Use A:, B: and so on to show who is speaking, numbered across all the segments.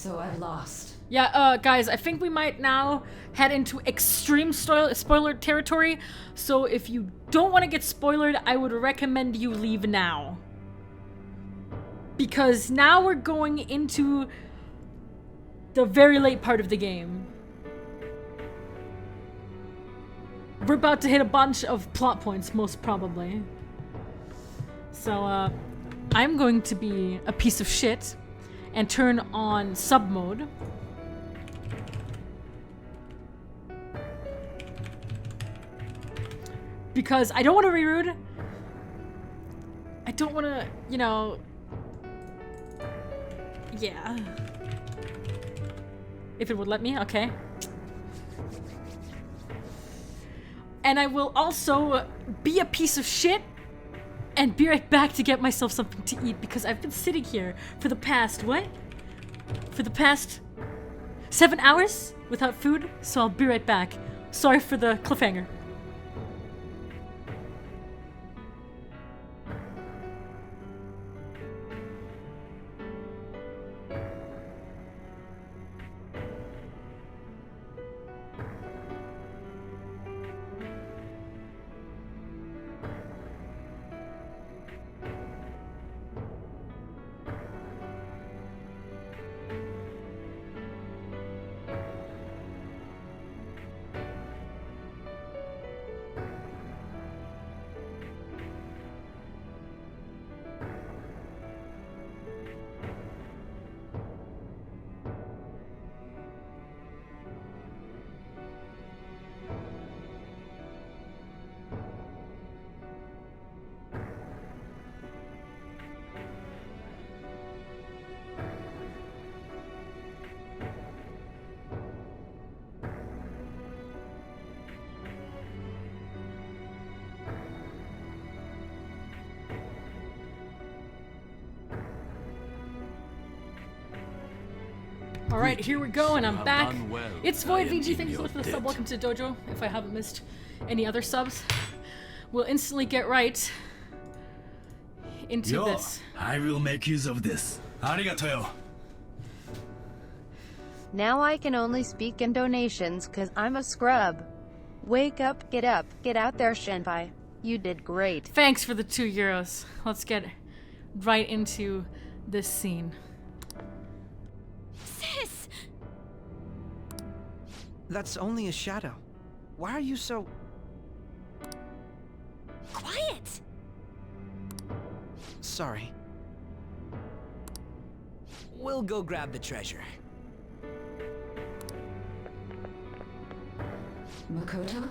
A: so I lost.
B: Yeah, guys, I think we might now head into extreme spoiler territory. So if you don't want to get spoiled, I would recommend you leave now. Because now we're going into the very late part of the game. We're about to hit a bunch of plot points, most probably. So, I'm going to be a piece of shit and turn on sub mode. Because I don't want to be rude. I don't want to, you know... Yeah. If it would let me, okay. And I will also be a piece of shit and be right back to get myself something to eat because I've been sitting here for the past, what? For the past 7 hours without food, so I'll be right back. Sorry for the cliffhanger. Alright, here we go, and I'm back.
C: Well.
B: It's Void VG, thank you so much for the sub. Welcome to the dojo. If I haven't missed any other subs, we'll instantly get right into this.
C: I will make use of this. Arigato.
D: Now I can only speak in donations cause I'm a scrub. Wake up, get out there, Shenpai. You did great.
B: Thanks for the €2. Let's get right into this scene.
E: Sis!
F: That's only a shadow. Why are you so...
E: Quiet!
F: Sorry. We'll go grab the treasure.
A: Makoto?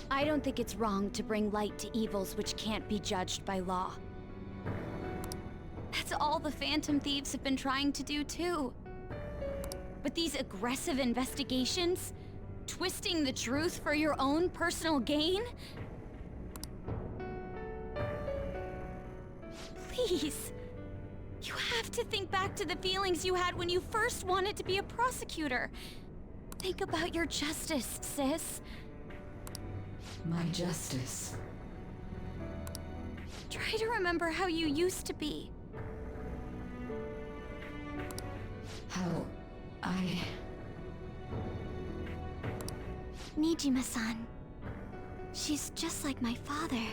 E: I don't think it's wrong to bring light to evils which can't be judged by law. That's all the Phantom Thieves have been trying to do too. But these aggressive investigations, twisting the truth for your own personal gain? Please, you have to think back to the feelings you had when you first wanted to be a prosecutor. Think about your justice, sis.
A: My justice.
E: Try to remember how you used to be.
A: How I...
E: Nijima-san. She's just like my father.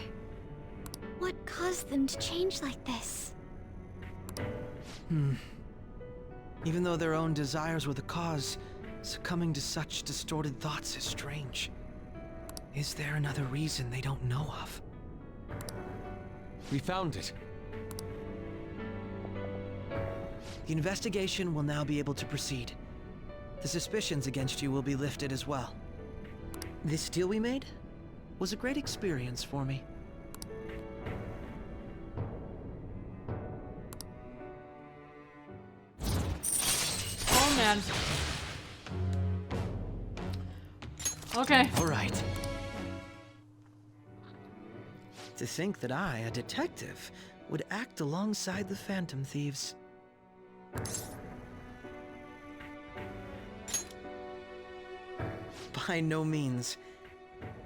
E: What caused them to change like this?
F: Even though their own desires were the cause, succumbing to such distorted thoughts is strange. Is there another reason they don't know of?
C: We found it.
F: The investigation will now be able to proceed. The suspicions against you will be lifted as well. This deal we made was a great experience for me.
B: Oh man. Okay.
F: All right. To think that I, a detective, would act alongside the Phantom Thieves. By no means.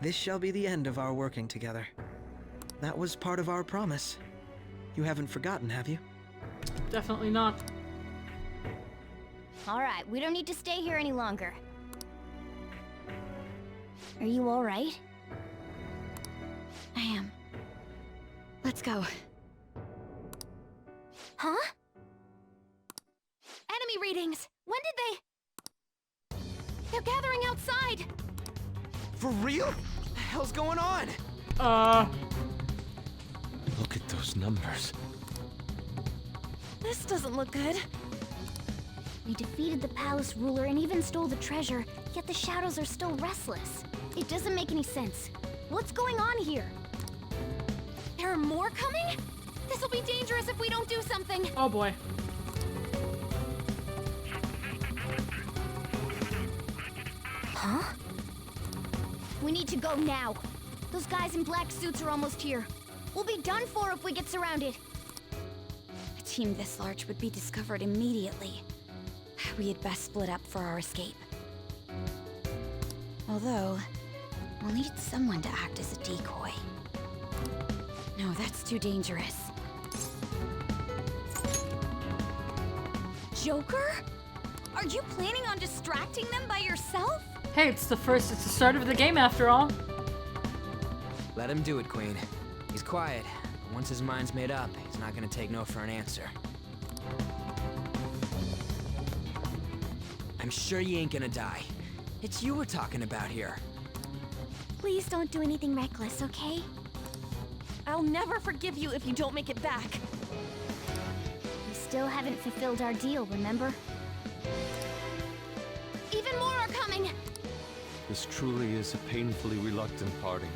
F: This shall be the end of our working together. That was part of our promise. You haven't forgotten, have you?
B: Definitely not.
E: Alright, we don't need to stay here any longer. Are you alright? I am. Let's go. Huh? Enemy readings! When did they... They're gathering outside!
F: For real? What the hell's going on?
C: Look at those numbers.
E: This doesn't look good. We defeated the palace ruler and even stole the treasure, yet the shadows are still restless. It doesn't make any sense. What's going on here? There are more coming? This'll be dangerous if we don't do something.
B: Oh boy.
E: Huh? We need to go now. Those guys in black suits are almost here. We'll be done for if we get surrounded. A team this large would be discovered immediately. We had best split up for our escape. Although, we'll need someone to act as a decoy. No, that's too dangerous. Joker? Are you planning on distracting them by yourself?
B: Hey, it's the start of the game after all.
F: Let him do it, Queen. He's quiet. Once his mind's made up, he's not gonna take no for an answer. I'm sure you ain't gonna die. It's you we're talking about here.
E: Please don't do anything reckless, okay?
G: I'll never forgive you if you don't make it back.
E: We still haven't fulfilled our deal, remember? Even more are coming!
C: This truly is a painfully reluctant parting.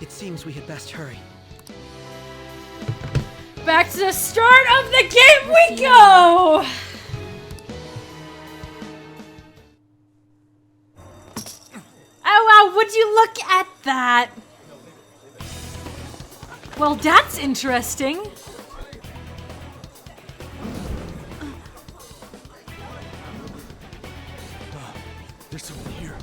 F: It seems we had best hurry.
B: Back to the start of the game we go! Oh wow, would you look at that? Well, that's interesting.
C: There's someone here.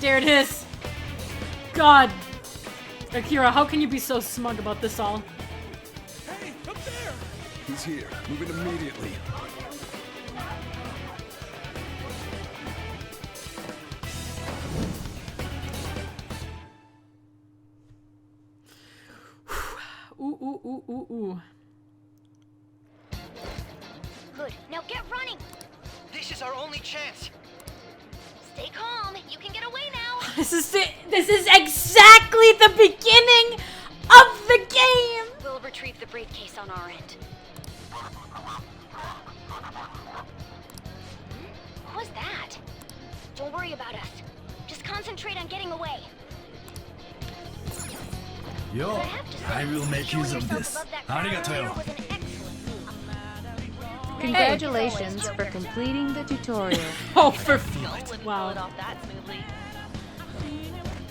B: There it is. God. Akira, how can you be so smug about this all?
C: Hey, up there! He's here. Moving immediately.
B: Ooh.
E: Good, now get running!
F: This is our only chance.
E: Stay calm, you can get away now!
B: This is exactly the beginning of the game!
E: We'll retrieve the briefcase on our end. What was that? Don't worry about us. Just concentrate on getting away.
C: Yo, I will make use of this. Arigato.
D: Congratulations for completing the tutorial.
B: Oh, for
G: Wow. It off that smoothly.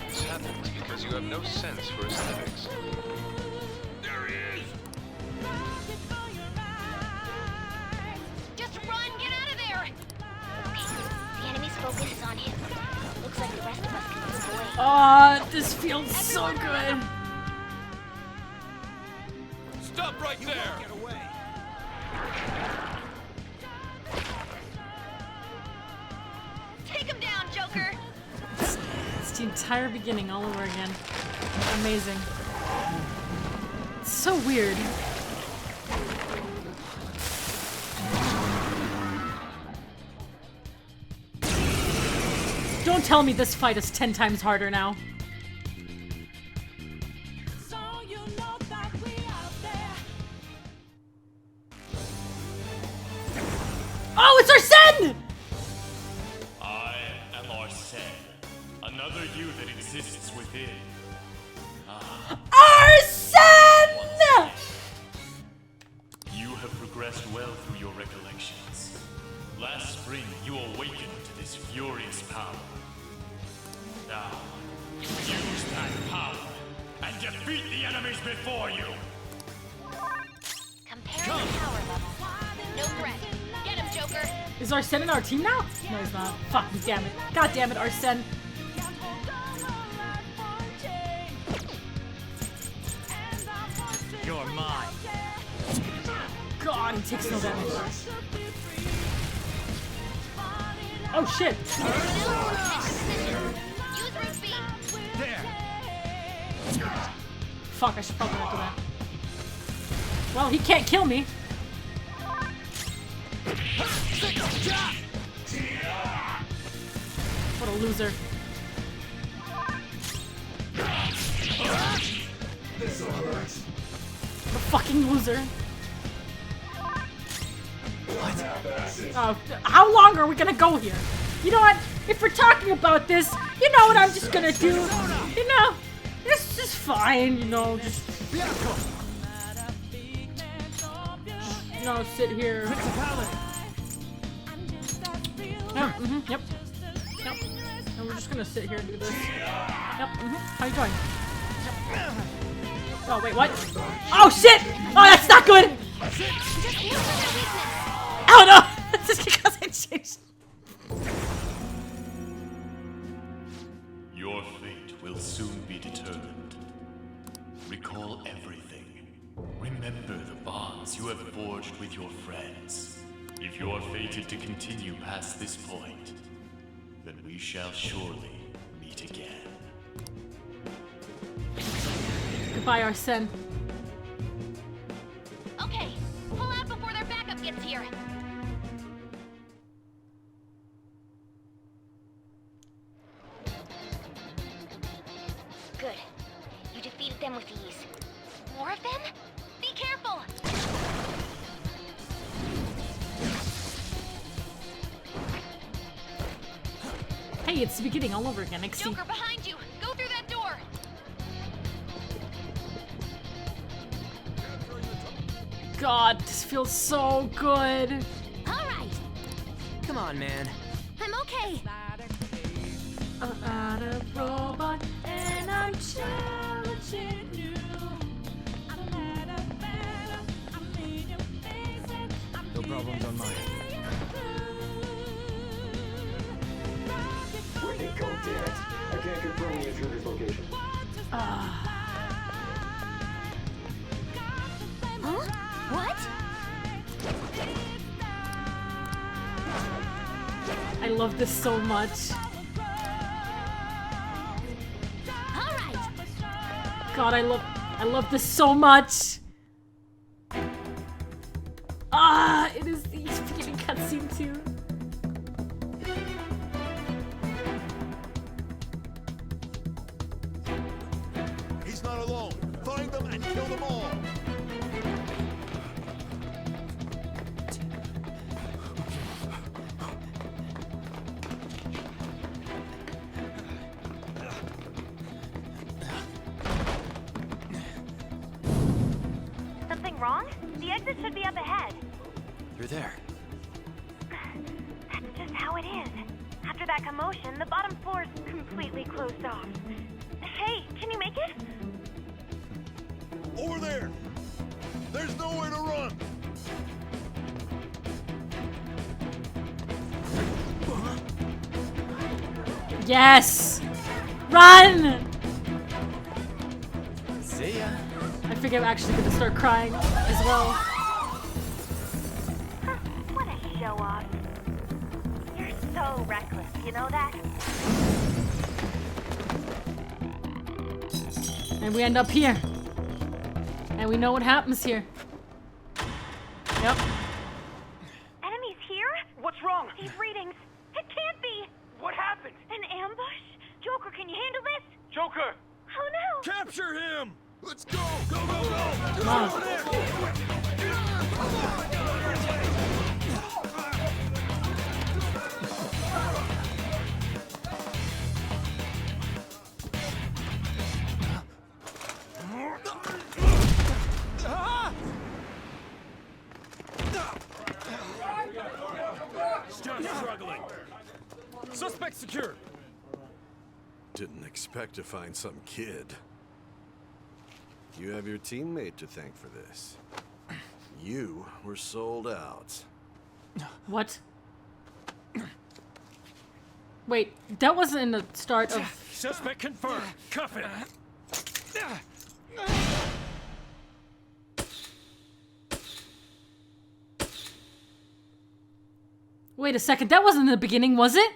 H: This happens because you have no sense for aesthetics.
C: There he is.
E: Just run, get out of there! Okay, the enemy's focus is on him. Looks like the rest of us can move away.
B: Oh, this feels so good.
C: Stop right there! Get away!
E: Take him down, Joker!
B: It's the entire beginning all over again. Amazing. It's so weird. Don't tell me this fight is 10 times harder now. Oh, it's Arsene!
I: I am Arsene, another you that exists within.
B: Arsene!
I: You have progressed well through your recollections. Last spring, you awakened to this furious power. Now, use that power and defeat the enemies before you!
E: Compare the power level. No threat. Get him, Joker.
B: Is Arsene in our team now? No, he's not. Fuck, damn it. God damn it, Arsene.
I: You're mine.
B: God, he takes no damage. Oh shit!
E: Use root B.
B: Fuck, I should probably not do that. Well, he can't kill me. What a loser.
C: This'll hurt.
B: What a fucking loser. How long are we gonna go here? You know what? If we're talking about this, you know what I'm just gonna do? You know, this is fine, you know, just... You know, sit here. Yep, yep. Yep. And we're just gonna sit here and do this. Yep, How you doing? Yep. Oh, wait, what? Oh, shit! Oh, that's not good! Oh, no! That's just because I changed.
I: Your fate will soon be determined. Recall everything. Remember the bonds you have forged with your friends. If you are fated to continue past this point, then we shall surely meet again.
B: Goodbye, Arsene.
E: Okay, pull out before their backup gets here. Good. You defeated them with ease. More of them? Be careful!
B: Hey, it's the beginning all over again.
E: Joker, behind you! Go through that door!
B: God, this feels so good.
E: Alright!
F: Come on, man.
E: I'm okay!
B: I'm not a robot, and I'm challenging you.
C: No problems on my end.
J: Where'd they go, damn it? I can't confirm the intruder's location.
E: Huh? What?
B: I love this so much.
E: Alright!
B: God, I love this so much. Ah, it is the beginning cutscene too.
C: He's not alone. Find them and kill them all.
E: Something wrong? The exit should be up ahead.
F: You're there.
E: That's just how it is. After that commotion, the bottom floor is completely closed off. Hey, can you make it?
C: Over there. There's nowhere to run.
B: Yes! Run!
F: See ya.
B: I think I'm actually gonna start crying as well.
E: What a show off. You're so reckless, you know that?
B: And we end up here. And we know what happens here. Yep.
E: Enemies here?
K: What's wrong?
E: These readings. It can't be.
K: What happened?
E: An ambush? Joker, can you handle this?
K: Joker!
E: Oh no!
C: Capture him. Let's go. Go, go, go.
B: Come on.
C: Still struggling.
K: Suspect secured.
C: Didn't expect to find some kid. You have your teammate to thank for this. You were sold out.
B: What? Wait, that wasn't in the start of...
K: Suspect confirmed. Cuff it.
B: Wait a second, that wasn't in the beginning, was it?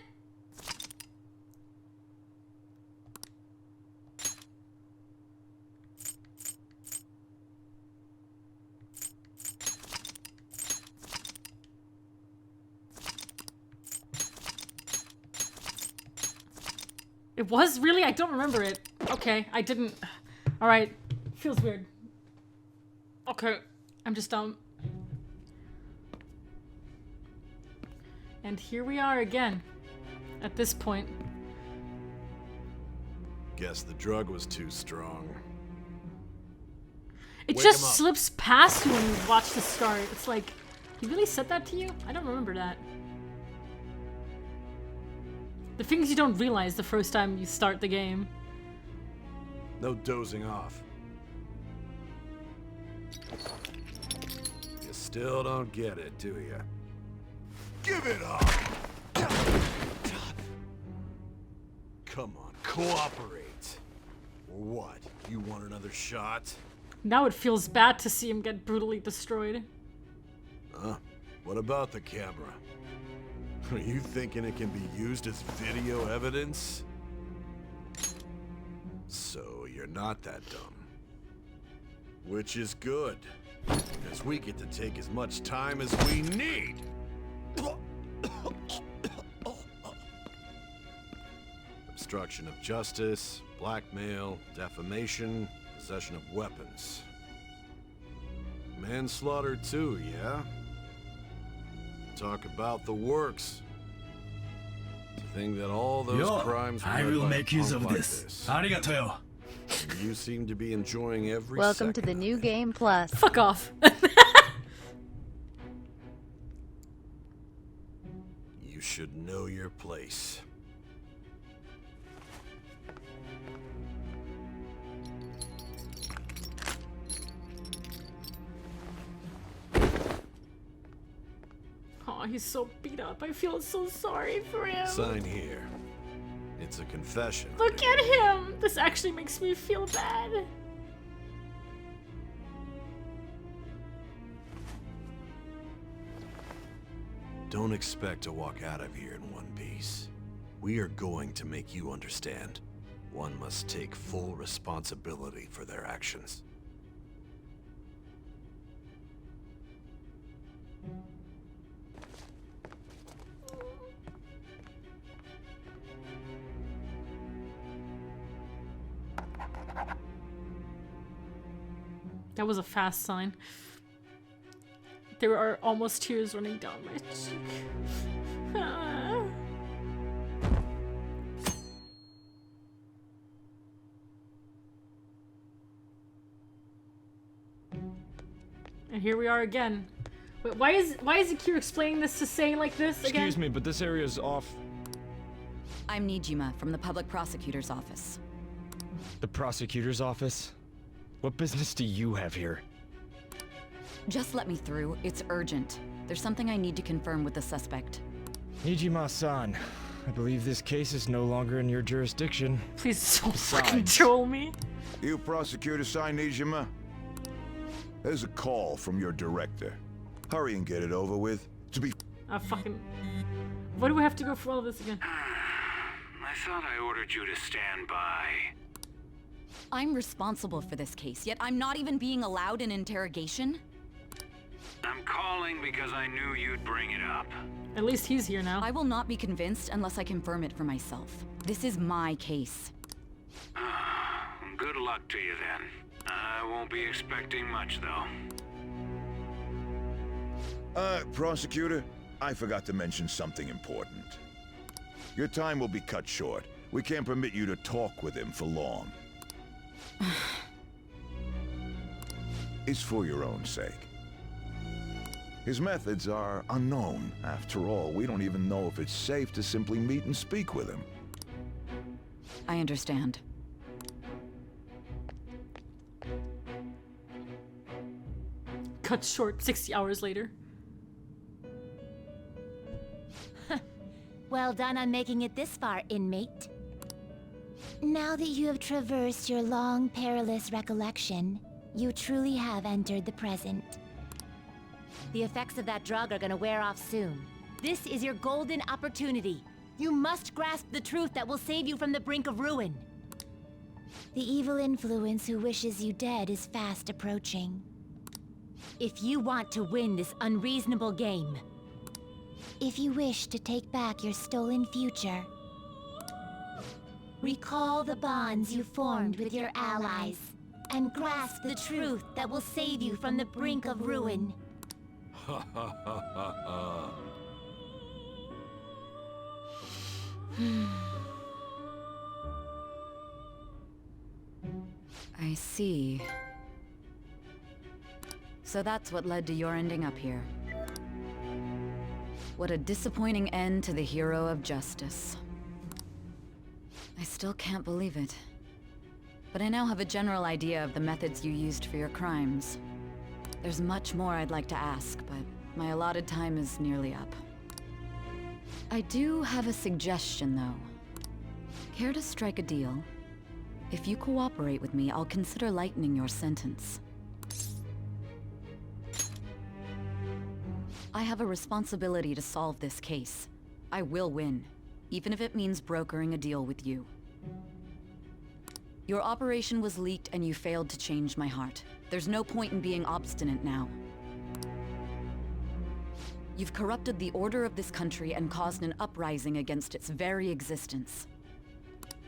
B: It was? Really? I don't remember it. Okay, I didn't... Alright. Feels weird. Okay. I'm just dumb. And here we are again. At this point.
C: Guess the drug was too strong.
B: It
C: Wake
B: just
C: 'em up.
B: slips past you when you watch the start. It's like... He really said that to you? I don't remember that. The things you don't realize the first time you start the game.
C: No dozing off. You still don't get it, do you? Give it up! Come on, cooperate. Or what? You want another shot?
B: Now it feels bad to see him get brutally destroyed.
C: Huh? What about the camera? Are you thinking it can be used as video evidence? So you're not that dumb. Which is good, because we get to take as much time as we need. Obstruction of justice, blackmail, defamation, possession of weapons. Manslaughter too, yeah? Talk about the works. To think that all those crimes were
K: I
C: led
K: will
C: by a
K: make use
C: punk
K: of
C: like
K: this. Arigato.
C: And you seem to be enjoying every
D: Welcome to
C: second
D: the
C: of
D: new
C: it.
D: game plus.
B: Fuck off.
C: You should know your place.
B: Oh, he's so beat up. I feel so sorry for him.
C: Sign here. It's a confession.
B: Look at him. This actually makes me feel bad.
C: Don't expect to walk out of here in one piece. We are going to make you understand. One must take full responsibility for their actions.
B: That was a fast sign. There are almost tears running down my cheek. Ah. And here we are again. Wait, why is Akira explaining this to say like this again?
K: Excuse me, but this area is off.
L: I'm Nijima from the public prosecutor's office.
K: The prosecutor's office? What business do you have here?
L: Just let me through. It's urgent. There's something I need to confirm with the suspect.
K: Nijima-san, I believe this case is no longer in your jurisdiction.
B: Please don't fucking
K: Besides-
B: troll me.
M: You prosecutor sign Nijima? There's a call from your director. Hurry and get it over with. To be
B: Fucking... Why do we have to go through all this again?
N: I thought I ordered you to stand by.
L: I'm responsible for this case, yet I'm not even being allowed an interrogation?
N: I'm calling because I knew you'd bring it up.
B: At least he's here now.
L: I will not be convinced unless I confirm it for myself. This is my case.
N: Good luck to you then. I won't be expecting much though.
M: prosecutor, I forgot to mention something important. Your time will be cut short. We can't permit you to talk with him for long. It's for your own sake. His methods are unknown. After all, we don't even know if it's safe to simply meet and speak with him.
L: I understand.
B: cut short 60 hours later.
O: Well done on making it this far, inmate. Now that you have traversed your long, perilous recollection, you truly have entered the present. The effects of that drug are gonna wear off soon. This is your golden opportunity. You must grasp the truth that will save you from the brink of ruin. The evil influence who wishes you dead is fast approaching. If you want to win this unreasonable game, if you wish to take back your stolen future, recall the bonds you formed with your allies, and grasp the truth that will save you from the brink of ruin.
C: Ha ha ha ha ha.
L: I see. So that's what led to your ending up here. What a disappointing end to the hero of justice. I still can't believe it. But I now have a general idea of the methods you used for your crimes. There's much more I'd like to ask, but my allotted time is nearly up. I do have a suggestion, though. Care to strike a deal? If you cooperate with me, I'll consider lightening your sentence. I have a responsibility to solve this case. I will win, even if it means brokering a deal with you. Your operation was leaked and you failed to change my heart. There's no point in being obstinate now. You've corrupted the order of this country and caused an uprising against its very existence.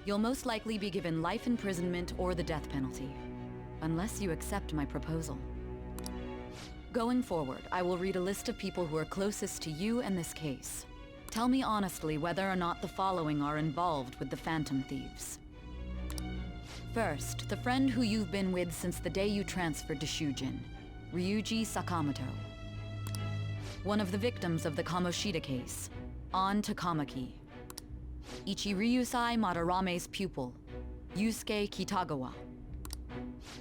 L: You'll most likely be given life imprisonment or the death penalty, unless you accept my proposal. Going forward, I will read a list of people who are closest to you and this case. Tell me honestly whether or not the following are involved with the Phantom Thieves. First, the friend who you've been with since the day you transferred to Shujin, Ryuji Sakamoto. One of the victims of the Kamoshida case, An Takamaki. Ichiryusai Madarame's pupil, Yusuke Kitagawa.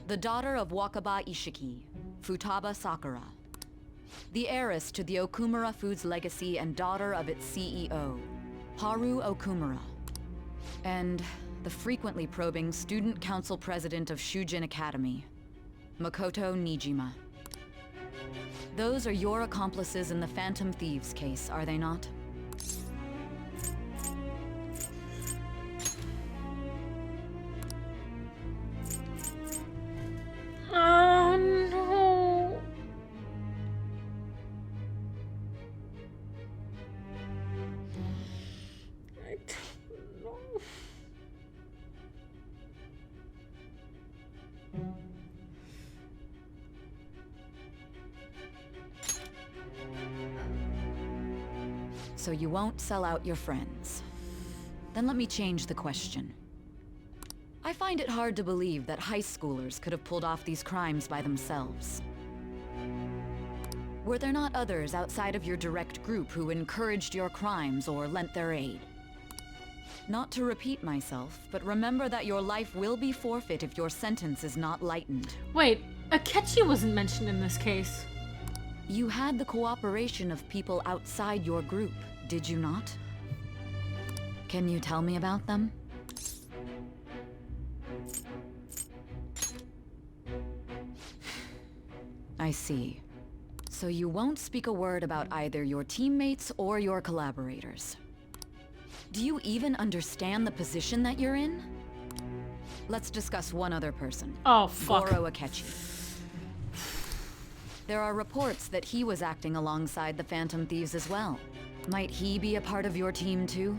L: The daughter of Wakaba Ishiki, Futaba Sakura. The heiress to the Okumura Foods legacy and daughter of its CEO, Haru Okumura. And the frequently probing student council president of Shujin Academy, Makoto Nijima. Those are your accomplices in the Phantom Thieves case, are they not?
B: Oh no. I don't know.
L: So you won't sell out your friends. Then let me change the question. I find it hard to believe that high schoolers could have pulled off these crimes by themselves. Were there not others outside of your direct group who encouraged your crimes or lent their aid? Not to repeat myself, but remember that your life will be forfeit if your sentence is not lightened.
B: Wait, Akechi wasn't mentioned in this case.
L: You had the cooperation of people outside your group, did you not? Can you tell me about them? I see. So you won't speak a word about either your teammates or your collaborators. Do you even understand the position that you're in? Let's discuss one other person.
B: Oh, fuck.
L: Goro Akechi. There are reports that he was acting alongside the Phantom Thieves as well. Might he be a part of your team too?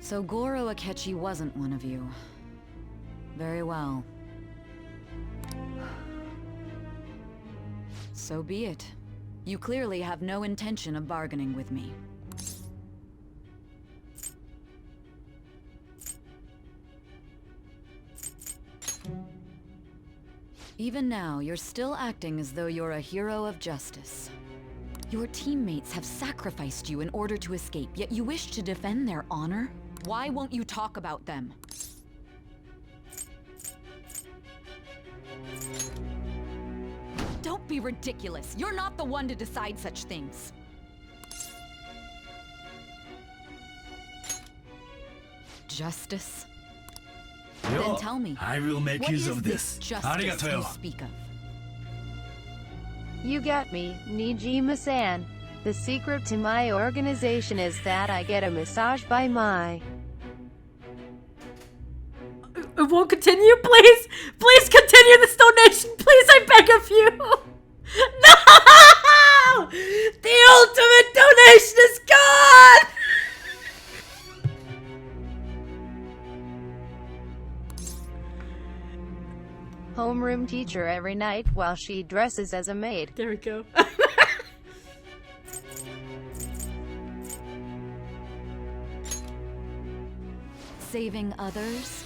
L: So Goro Akechi wasn't one of you. Very well. So be it. You clearly have no intention of bargaining with me. Even now, you're still acting as though you're a hero of justice. Your teammates have sacrificed you in order to escape, yet you wish to defend their honor? Why won't you talk about them? be ridiculous. You're not the one to decide such things. Justice? Then tell me.
P: I will make
L: what
P: use
L: is
P: of
L: this
P: this.
L: justice you
P: Arigato.
L: speak of?
D: You got me, Nijima-san. The secret to my organization is that I get a massage by my...
B: It won't continue, please! Please continue this donation, please, I beg of you! No! The ultimate donation is gone!
D: Homeroom teacher every night while she dresses as a maid.
B: There we go.
L: Saving others?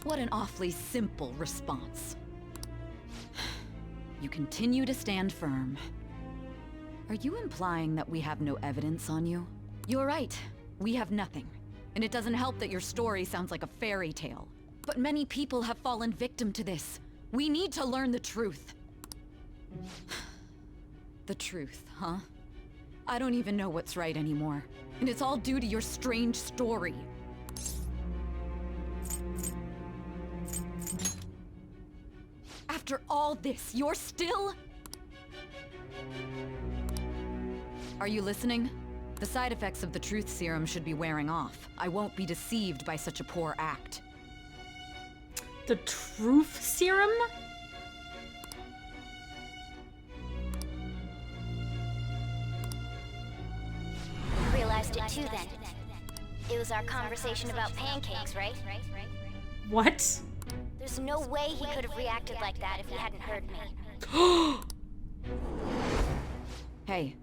L: What an awfully simple response. You continue to stand firm. Are you implying that we have no evidence on you? You're right. We have nothing. And it doesn't help that your story sounds like a fairy tale. But many people have fallen victim to this. We need to learn the truth. The truth, huh? I don't even know what's right anymore. And it's all due to your strange story. After all this, you're still... Are you listening? The side effects of the truth serum should be wearing off. I won't be deceived by such a poor act.
B: The truth serum?
E: Realized it too then. It was our conversation about pancakes, right?
B: What?
E: There's no way he could have reacted like that if he hadn't heard me.
L: Hey.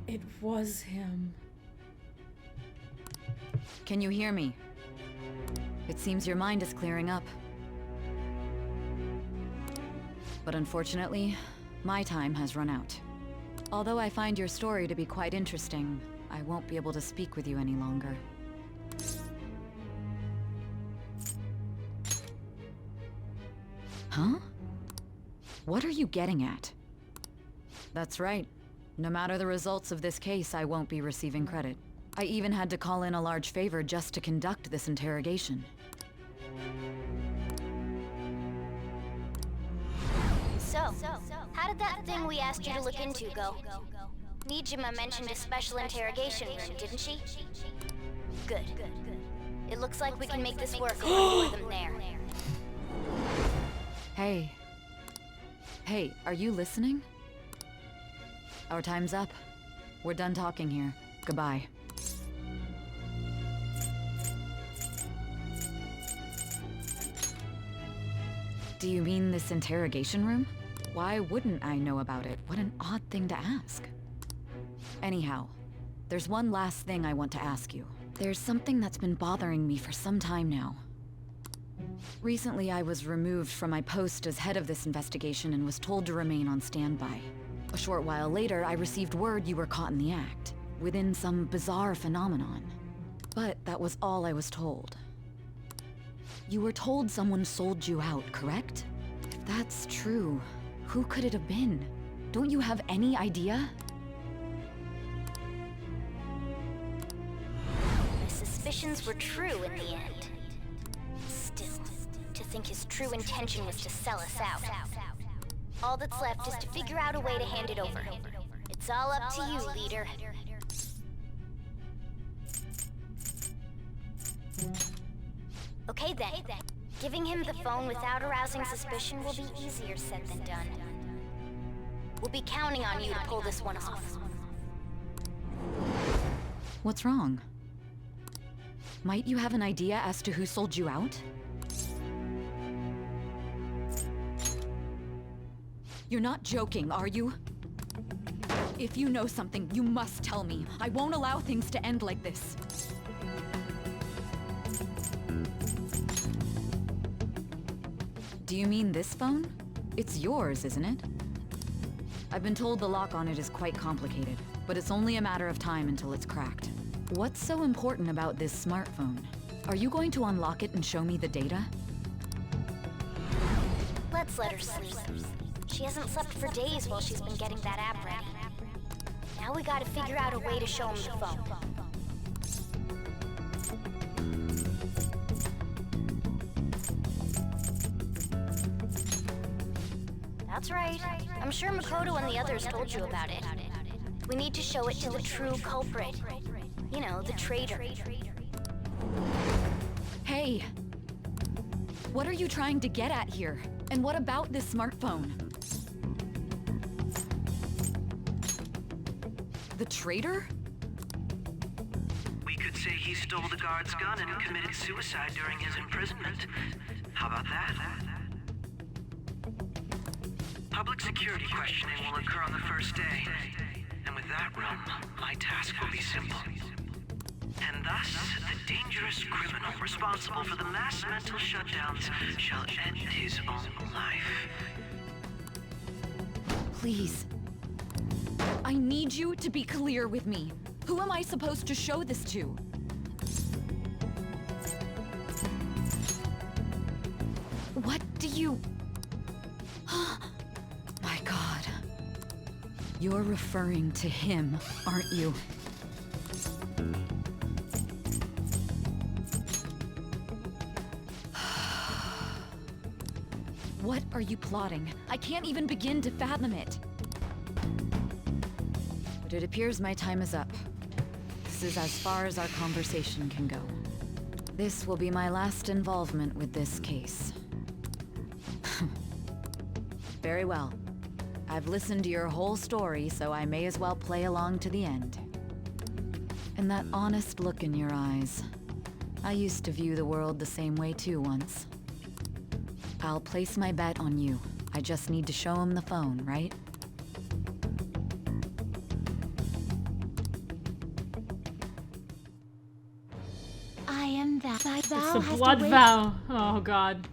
B: It was him.
L: Can you hear me? It seems your mind is clearing up. But unfortunately, my time has run out. Although I find your story to be quite interesting, I won't be able to speak with you any longer. Huh? What are you getting at? That's right. No matter the results of this case, I won't be receiving credit. I even had to call in a large favor just to conduct this interrogation.
E: So, how did that thing we asked you to look into go? Nijima mentioned a special interrogation room, didn't she? Good. It looks like we can make this work for them there.
L: Hey. Hey, are you listening? Our time's up. We're done talking here. Goodbye. Do you mean this interrogation room? Why wouldn't I know about it? What an odd thing to ask. Anyhow, there's one last thing I want to ask you. There's something that's been bothering me for some time now. Recently, I was removed from my post as head of this investigation and was told to remain on standby. A short while later, I received word you were caught in the act, within some bizarre phenomenon. But that was all I was told. You were told someone sold you out, correct? If that's true, who could it have been? Don't you have any idea?
E: My suspicions were true in the end. Still, to think his true intention was to sell us out. All that's left is to figure out a way to hand it over. It's all up to you, leader. Okay then. Giving him the phone without arousing suspicion will be easier said than done. We'll be counting on you to pull this one off.
L: What's wrong? Might you have an idea as to who sold you out? You're not joking, are you? If you know something, you must tell me. I won't allow things to end like this. Do you mean this phone? It's yours, isn't it? I've been told the lock on it is quite complicated, but it's only a matter of time until it's cracked. What's so important about this smartphone? Are you going to unlock it and show me the data?
E: Let's let her sleep. She hasn't slept for days while she's been getting that app ready. Now we gotta figure out a way to show him the phone. That's right. I'm sure Makoto and the others told you about it. We need to show it to the true culprit. You know, the traitor.
L: Hey! What are you trying to get at here? And what about this smartphone? The traitor?
P: We could say he stole the guard's gun and committed suicide during his imprisonment. How about that? Public security questioning will occur on the first day. And with that room, my task will be simple. And thus, the dangerous criminal responsible for the mass mental shutdowns shall end his own life.
L: Please. I need you to be clear with me. Who am I supposed to show this to? What do you... My God. You're referring to him, aren't you? What are you plotting? I can't even begin to fathom it. But it appears my time is up. This is as far as our conversation can go. This will be my last involvement with this case. Very well. I've listened to your whole story, so I may as well play along to the end. And that honest look in your eyes. I used to view the world the same way too once. I'll place my bet on you. I just need to show him the phone, right?
O: I am that. Thy vow
B: It's a
O: has
B: blood
O: to wait.
B: vow. Oh god.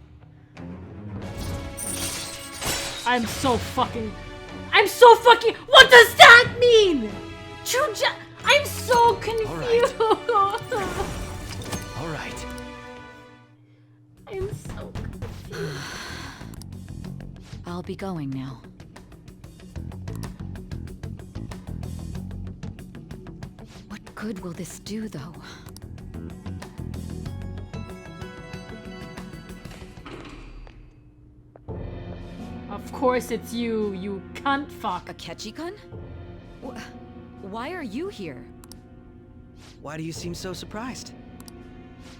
B: I'm so fucking... What does that mean? I'm so confused.
F: All right.
B: I'm so confused.
L: I'll be going now. What good will this do, though?
B: Of course it's you, you cunt fuck.
L: A Ketchikun? Why are you here?
F: Why do you seem so surprised?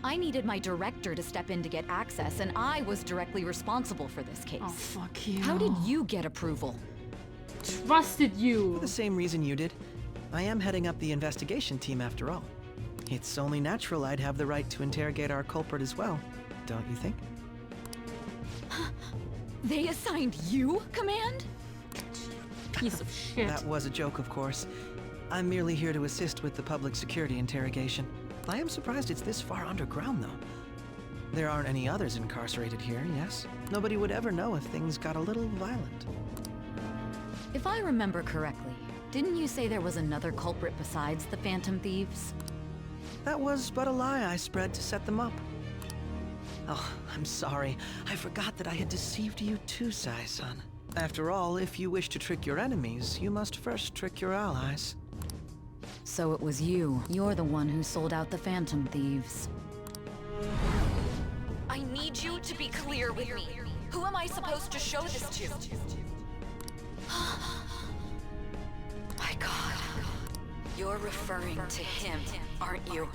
L: I needed my director to step in to get access, and I was directly responsible for this case.
B: Oh, fuck you.
L: How did you get approval?
B: Trusted you.
F: For the same reason you did. I am heading up the investigation team after all. It's only natural I'd have the right to interrogate our culprit as well, don't you think?
L: They assigned you command?
B: Piece of shit.
F: That was a joke, of course. I'm merely here to assist with the public security interrogation. I am surprised it's this far underground, though. There aren't any others incarcerated here, yes? Nobody would ever know if things got a little violent.
L: If I remember correctly, didn't you say there was another culprit besides the Phantom Thieves?
F: That was but a lie I spread to set them up. Oh, I'm sorry. I forgot that I had deceived you too, Sai-san. After all, if you wish to trick your enemies, you must first trick your allies.
L: So it was you. You're the one who sold out the Phantom Thieves. I need you to be clear with me. Who am I supposed to show this to? My God. You're referring to him, aren't you?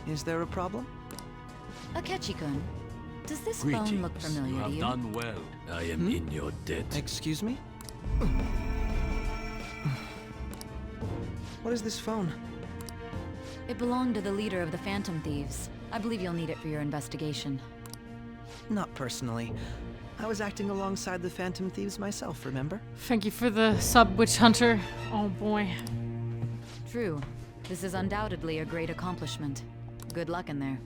F: Is there a problem?
L: Akechi-kun, does this phone look familiar to you?
Q: You have done well. I am in your debt.
F: Excuse me? What is this phone?
L: It belonged to the leader of the Phantom Thieves. I believe you'll need it for your investigation.
F: Not personally. I was acting alongside the Phantom Thieves myself, remember?
B: Thank you for the sub, Witch Hunter. Oh boy.
L: True. This is undoubtedly a great accomplishment. Good luck in there.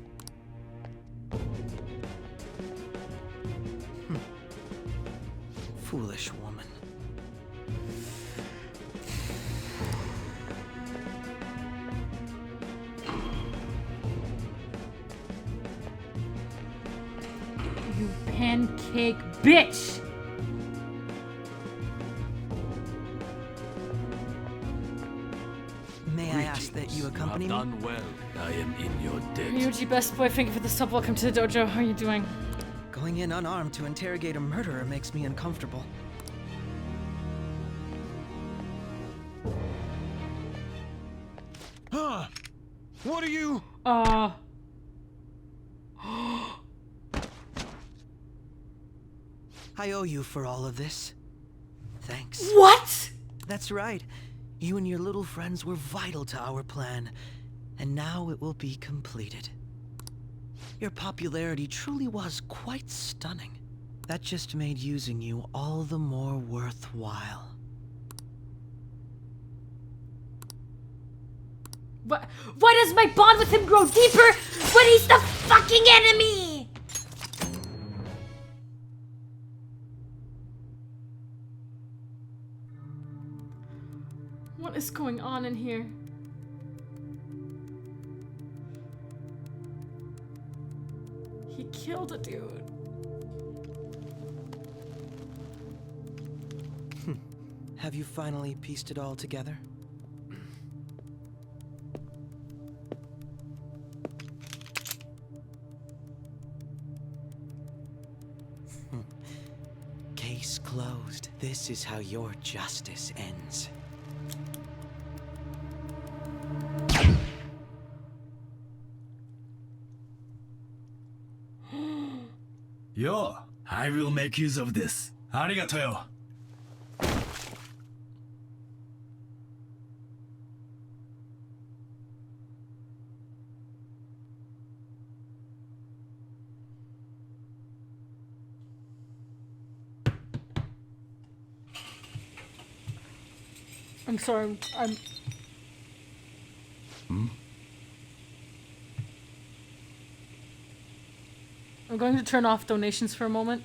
F: foolish woman.
B: You pancake bitch!
F: May I ask that you accompany me?
Q: Done well. I am in your debt.
B: Ryuji, best boy, thank you for the sub. Welcome to the dojo. How are you doing?
F: Going in unarmed to interrogate a murderer makes me uncomfortable.
K: Huh? What are you?
F: I owe you for all of this. Thanks.
B: What?
F: That's right. You and your little friends were vital to our plan, and now it will be completed. Your popularity truly was quite stunning. That just made using you all the more worthwhile.
B: Why does my bond with him grow deeper when he's the fucking enemy? What is going on in here? He killed a dude.
F: Have you finally pieced it all together? Case closed. This is how your justice ends.
R: Yo, I will make use of this. Arigato.
B: I'm sorry, I'm... I'm going to turn off donations for a moment.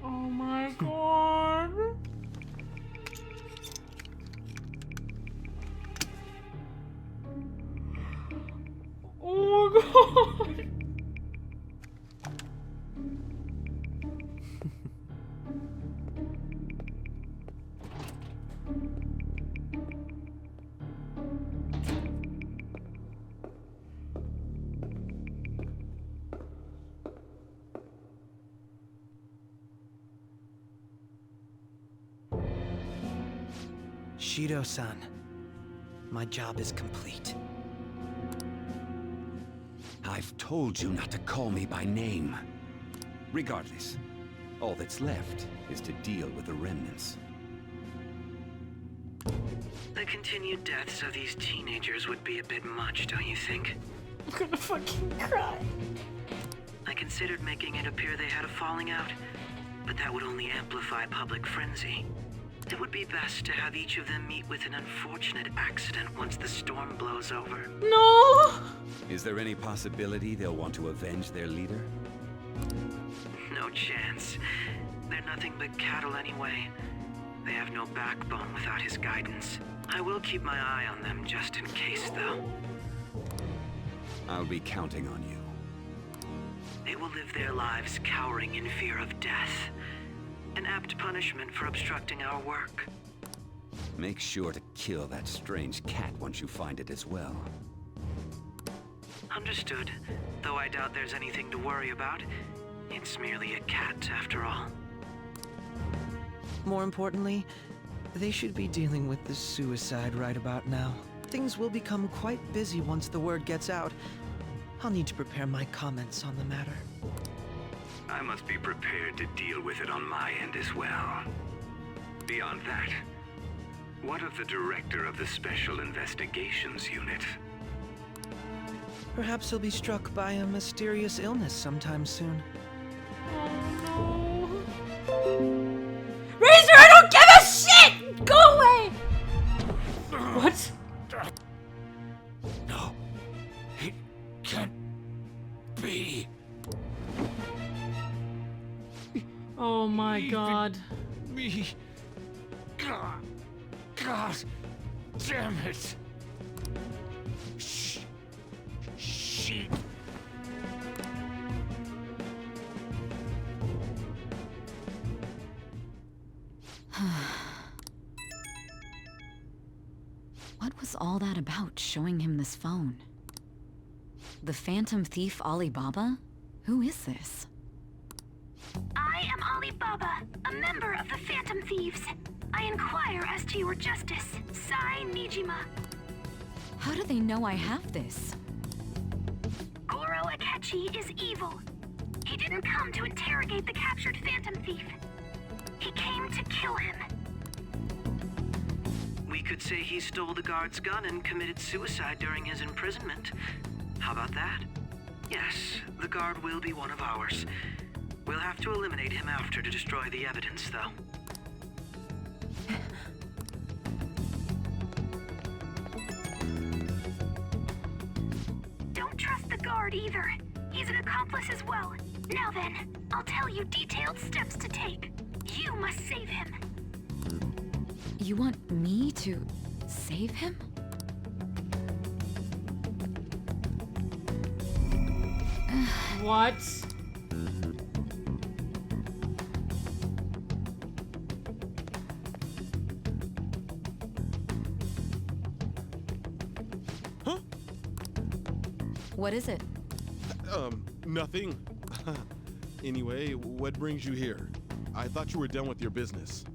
B: Oh my god. Oh my god.
F: Shido-san, my job is complete.
S: I've told you not to call me by name. Regardless, all that's left is to deal with the remnants.
P: The continued deaths of these teenagers would be a bit much, don't you think?
B: I'm gonna fucking cry.
P: I considered making it appear they had a falling out, but that would only amplify public frenzy. It would be best to have each of them meet with an unfortunate accident once the storm blows over.
B: No!
S: Is there any possibility they'll want to avenge their leader?
P: No chance. They're nothing but cattle anyway. They have no backbone without his guidance. I will keep my eye on them just in case, though.
S: I'll be counting on you.
P: They will live their lives cowering in fear of death. An apt punishment for obstructing our work.
S: Make sure to kill that strange cat once you find it as well.
P: Understood. Though I doubt there's anything to worry about. It's merely a cat, after all.
F: More importantly, they should be dealing with the suicide right about now. Things will become quite busy once the word gets out. I'll need to prepare my comments on the matter.
N: I must be prepared to deal with it on my end as well. Beyond that, what of the director of the Special Investigations Unit?
F: Perhaps he'll be struck by a mysterious illness sometime soon.
B: Oh no. Razor, I don't give a shit! Go away! What? Oh my god.
R: Me. God damn it. Shit.
L: What was all that about, showing him this phone? The Phantom Thief Alibaba? Who is this?
T: I am Alibaba, a member of the Phantom Thieves. I inquire as to your justice, Sai Nijima.
L: How do they know I have this?
T: Goro Akechi is evil. He didn't come to interrogate the captured Phantom Thief. He came to kill him.
P: We could say he stole the guard's gun and committed suicide during his imprisonment. How about that? Yes, the guard will be one of ours. We'll have to eliminate him after to destroy the evidence, though.
T: Don't trust the guard either. He's an accomplice as well. Now then, I'll tell you detailed steps to take. You must save him.
L: You want me to save him?
B: What?
R: Huh?
L: What is it?
R: Nothing. Anyway, what brings you here? I thought you were done with your business.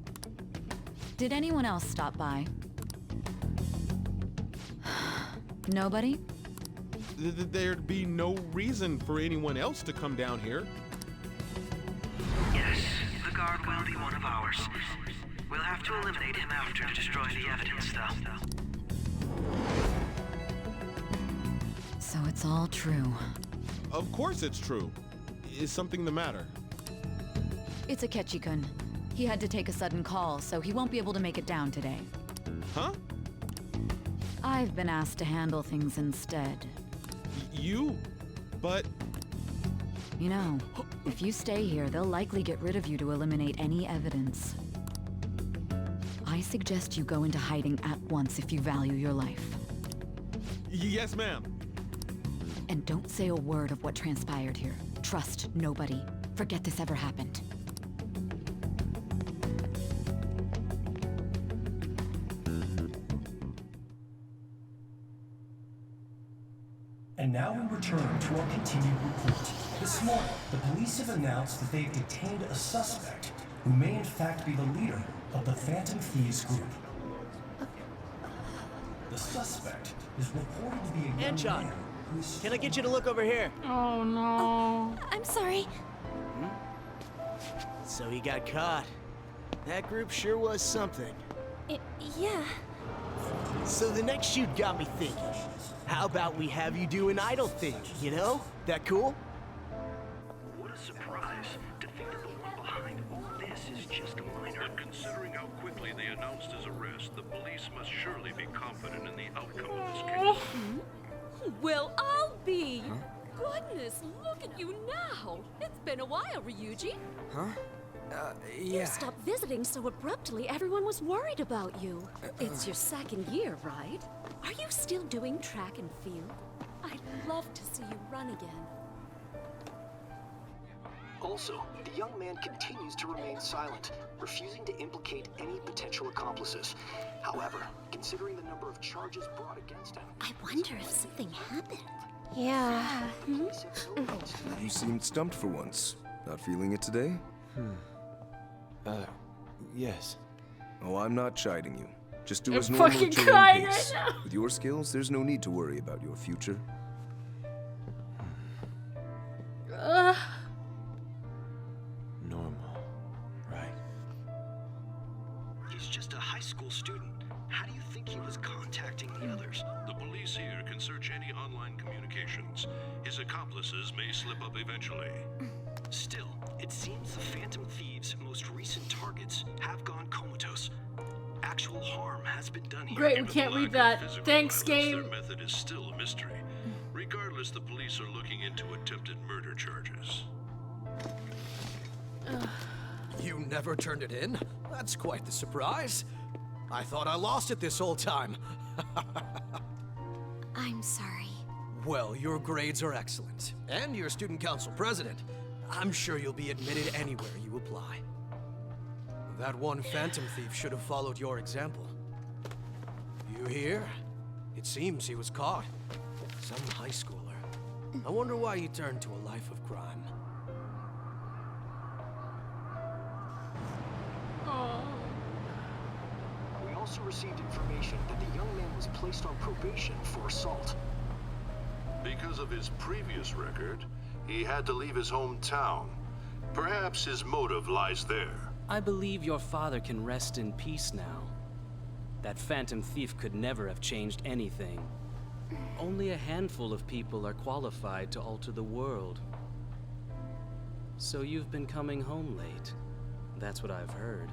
L: Did anyone else stop by? Nobody?
R: There'd be no reason for anyone else to come down here.
P: Yes, the guard will be one of ours. We'll have to eliminate him after to destroy the evidence, though.
L: So it's all true.
R: Of course it's true. Is something the matter?
L: It's Akechi-kun. He had to take a sudden call, so he won't be able to make it down today.
R: Huh?
L: I've been asked to handle things instead.
R: You? But...
L: You know, if you stay here, they'll likely get rid of you to eliminate any evidence. I suggest you go into hiding at once if you value your life.
R: Yes, ma'am.
L: And don't say a word of what transpired here. Trust nobody. Forget this ever happened.
U: And now we return to our continued report. This morning, the police have announced that they've detained a suspect who may in fact be the leader of the Phantom Thieves group. The suspect is reported to be a young man.
V: Can I get you to look over here?
B: Oh no.
O: I'm sorry.
V: So he got caught. That group sure was something.
O: Yeah.
V: So the next shoot got me thinking. How about we have you do an idol thing, you know? That cool?
N: What a surprise to think that the one behind all this is just a minor.
W: But considering how quickly they announced his arrest, the police must surely be confident in the outcome of this case.
X: Well, I'll be. Goodness, look at you now. It's been a while, Ryuji.
V: Huh?
X: You stopped visiting so abruptly, everyone was worried about you. It's your second year, right? Are you still doing track and field? I'd love to see you run again.
J: Also, the young man continues to remain silent, refusing to implicate any potential accomplices. However, considering the number of charges brought against him...
O: I wonder if something happened.
D: Yeah.
Y: You seemed stumped for once. Not feeling it today?
J: Yes.
Y: Oh, I'm not chiding you. Just do
B: I'm
Y: as normal
B: fucking
Y: at your own
B: crying
Y: pace.
B: right now.
Y: With your skills, there's no need to worry about your future.
J: Normal, right? He's just a high school student. How do you think he was contacting the others?
W: The police here can search any online communications. His accomplices may slip up eventually.
J: Still, it seems the Phantom Thieves' most recent targets have gone comatose. Actual harm has been done here.
B: Great, we can't read that. Thanks, game.
W: Their method is still a mystery. Regardless, the police are looking into attempted murder charges.
J: You never turned it in? That's quite the surprise. I thought I lost it this whole time.
X: I'm sorry.
J: Well, your grades are excellent, and you're student council president. I'm sure you'll be admitted anywhere you apply. That one phantom thief should have followed your example. You hear? It seems he was caught. Some high schooler. I wonder why he turned to a life of crime. We also received information that the young man was placed on probation for assault.
W: Because of his previous record, he had to leave his hometown. Perhaps his motive lies there.
A: I believe your father can rest in peace now. That phantom thief could never have changed anything. Only a handful of people are qualified to alter the world. So you've been coming home late. That's what I've heard.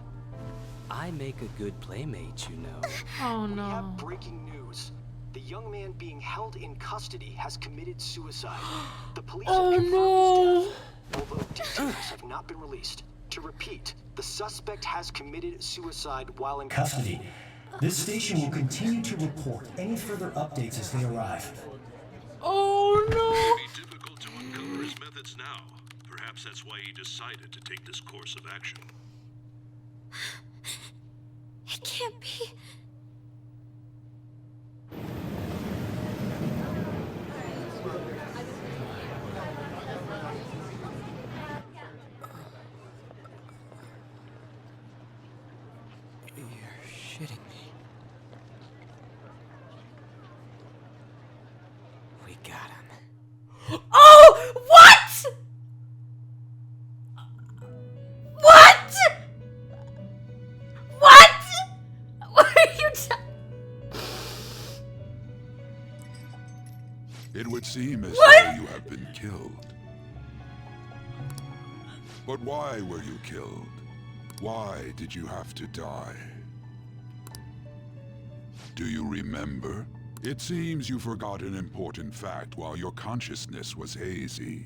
A: I make a good playmate, you know.
B: Oh
J: We
B: no.
J: have breaking news. The young man being held in custody has committed suicide. The police have confirmed his death, although details have not been released. To repeat, the suspect has committed suicide while in
U: Custody. This station will continue to report any further updates as they arrive.
B: Oh no!
W: It may be difficult to uncover his methods now. Perhaps that's why he decided to take this course of action.
X: It can't be.
J: You're shitting me. We got him.
B: Oh! What? What? What? What are you
G: It would seem as
B: What?
G: though you have been killed. But why were you killed? Why did you have to die? Do you remember? It seems you forgot an important fact while your consciousness was hazy.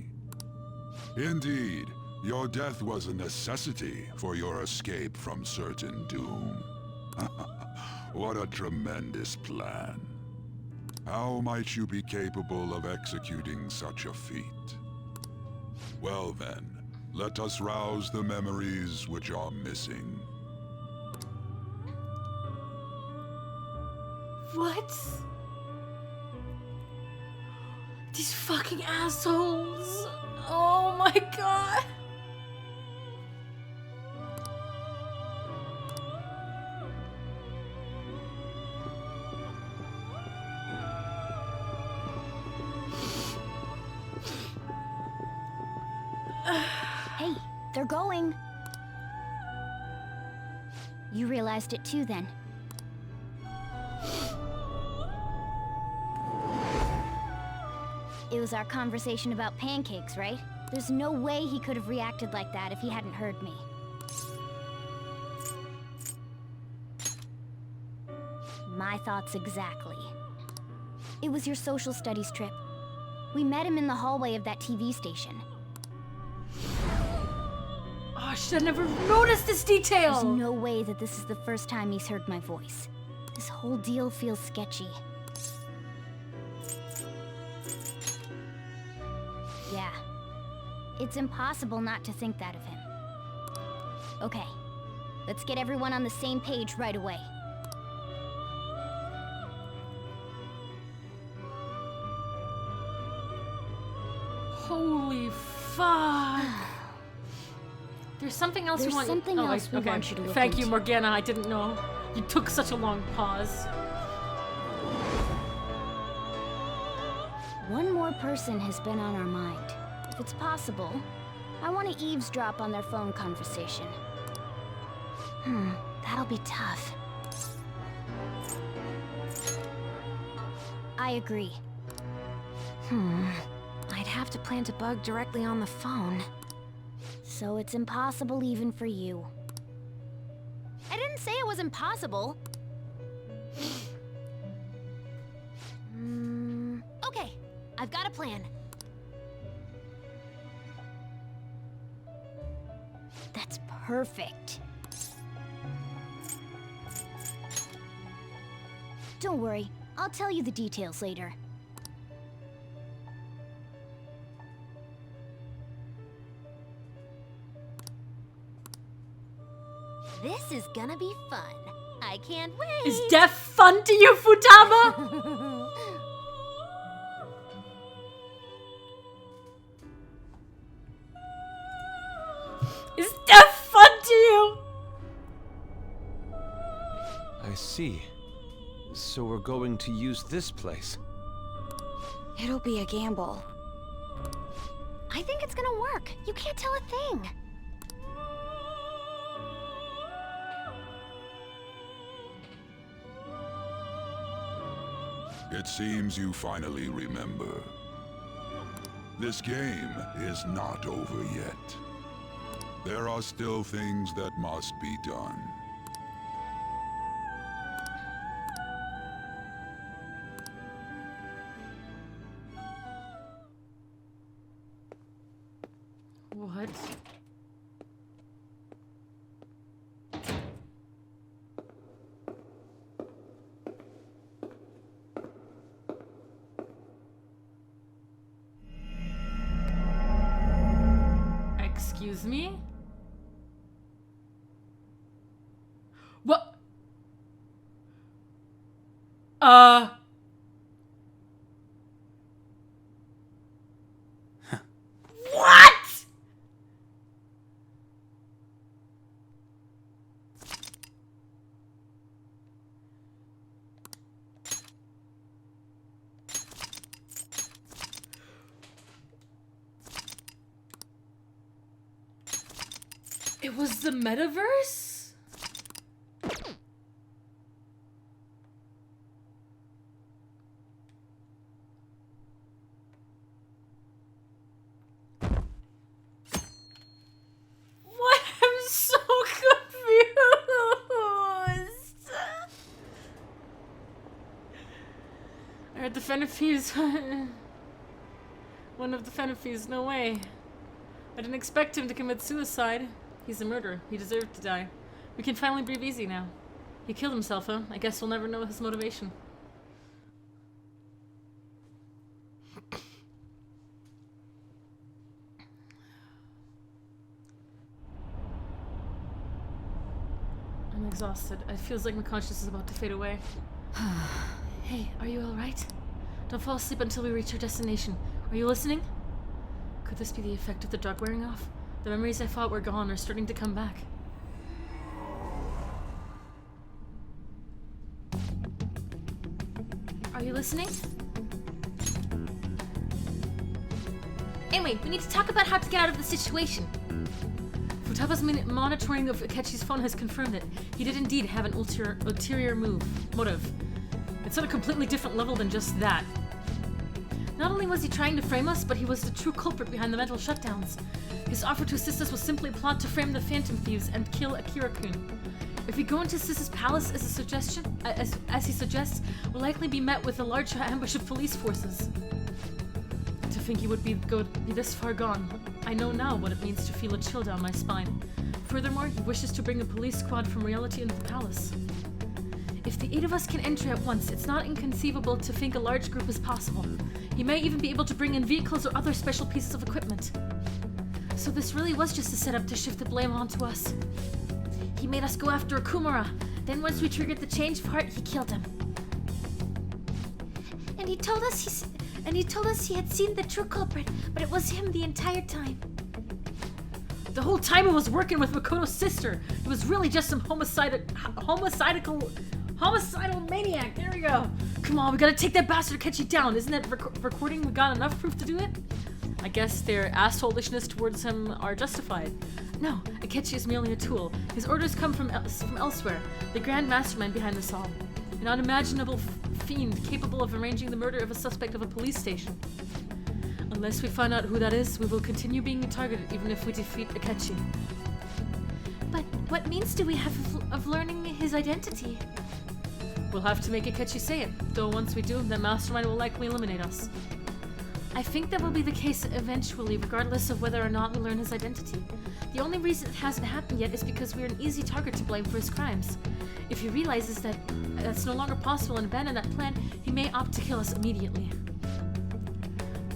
G: Indeed, your death was a necessity for your escape from certain doom. What a tremendous plan. How might you be capable of executing such a feat? Well then, let us rouse the memories which are missing.
B: What? These fucking assholes. Oh my god.
E: Hey, they're going. You realized it too, then. It was our conversation about pancakes, right? There's no way he could have reacted like that if he hadn't heard me. My thoughts exactly. It was your social studies trip. We met him in the hallway of that TV station.
B: Oh, I should have never noticed this detail.
E: There's no way that this is the first time he's heard my voice. This whole deal feels sketchy. Yeah. It's impossible not to think that of him. Okay. Let's get everyone on the same page right away.
B: Holy fuck. There's something else
E: There's
B: you want.
E: something else we
B: okay.
E: want you to look
B: Thank you,
E: into.
B: Morgana. I didn't know. You took such a long pause.
E: One more person has been on our mind. If it's possible, I want to eavesdrop on their phone conversation. That'll be tough. I agree. I'd have to plant a bug directly on the phone. So it's impossible even for you. I didn't say it was impossible. Okay, I've got a plan. That's perfect. Don't worry, I'll tell you the details later. This is gonna be fun. I can't wait.
B: Is death fun to you, Futaba? Is death fun to you?
C: I see. So we're going to use this place.
E: It'll be a gamble. I think it's gonna work. You can't tell a thing.
G: It seems you finally remember. This game is not over yet. There are still things that must be done.
B: What? Excuse me? What? What? It was the metaverse? What? I'm so confused. I heard the Fenifees. One of the Fenifees, no way. I didn't expect him to commit suicide. He's a murderer. He deserved to die. We can finally breathe easy now. He killed himself, huh? I guess we'll never know his motivation. I'm exhausted. It feels like my consciousness is about to fade away. Hey, are you alright? Don't fall asleep until we reach our destination. Are you listening? Could this be the effect of the drug wearing off? The memories I thought were gone are starting to come back. Are you listening? Anyway, we need to talk about how to get out of the situation. Futaba's monitoring of Akechi's phone has confirmed it. He did indeed have an ulterior motive. It's on a completely different level than just that. Not only was he trying to frame us, but he was the true culprit behind the mental shutdowns. His offer to assist us was simply a plot to frame the Phantom Thieves and kill Akira-kun. If we go into Sis's palace as he suggests, we'll likely be met with a large ambush of police forces. To think he would be this far gone, I know now what it means to feel a chill down my spine. Furthermore, he wishes to bring a police squad from reality into the palace. If the 8 of us can enter at once, it's not inconceivable to think a large group is possible. He may even be able to bring in vehicles or other special pieces of equipment. So this really was just a setup to shift the blame onto us. He made us go after Okumura. Then once we triggered the change part, he killed him. And he told us he had seen the true culprit, but it was him the entire time. The whole time he was working with Makoto's sister. It was really just some homicidal maniac. There we go. Come on, we gotta take that bastard Akechi down. Isn't that recording we got enough proof to do it? I guess their assholishness towards him are justified. No, Akechi is merely a tool. His orders come from elsewhere, the grand mastermind behind this all. An unimaginable fiend capable of arranging the murder of a suspect of a police station. Unless we find out who that is, we will continue being targeted even if we defeat Akechi. But what means do we have of learning his identity? We'll have to make Akechi say it, though once we do, the mastermind will likely eliminate us. I think that will be the case eventually, regardless of whether or not we learn his identity. The only reason it hasn't happened yet is because we're an easy target to blame for his crimes. If he realizes that that's no longer possible and abandon that plan, he may opt to kill us immediately.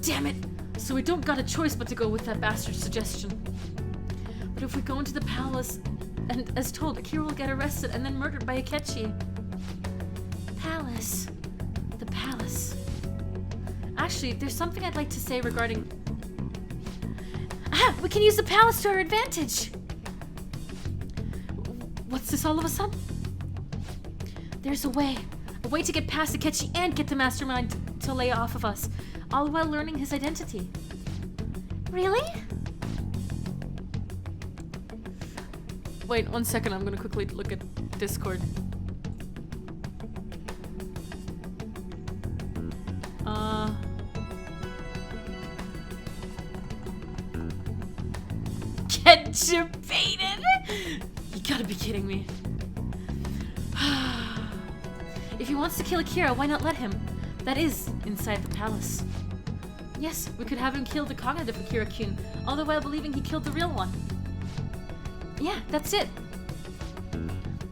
B: Damn it! So we don't got a choice but to go with that bastard's suggestion. But if we go into the palace, and as told, Akira will get arrested and then murdered by Akechi. Palace. The palace. Actually, there's something I'd like to say regarding... Ah! We can use the palace to our advantage! What's this all of a sudden? There's a way to get past Akechi and get the mastermind to lay off of us, all while learning his identity. Really? Wait, 1 second, I'm gonna quickly look at Discord. Ketchupated? You gotta be kidding me. If he wants to kill Akira, why not let him? That is inside the palace. Yes, we could have him kill the cognitive Akira-kun, all the while believing he killed the real one. Yeah, that's it.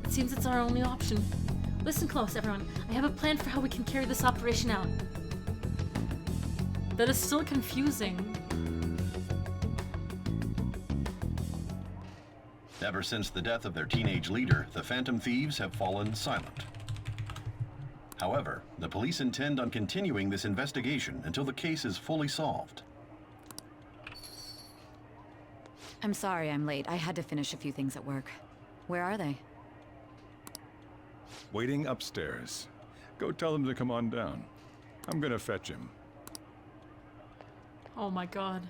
B: It seems it's our only option. Listen close, everyone. I have a plan for how we can carry this operation out. That is still confusing.
H: Ever since the death of their teenage leader, the Phantom Thieves have fallen silent. However, the police intend on continuing this investigation until the case is fully solved.
L: I'm sorry I'm late. I had to finish a few things at work. Where are they?
I: Waiting upstairs. Go tell him to come on down. I'm gonna fetch him.
B: Oh my god.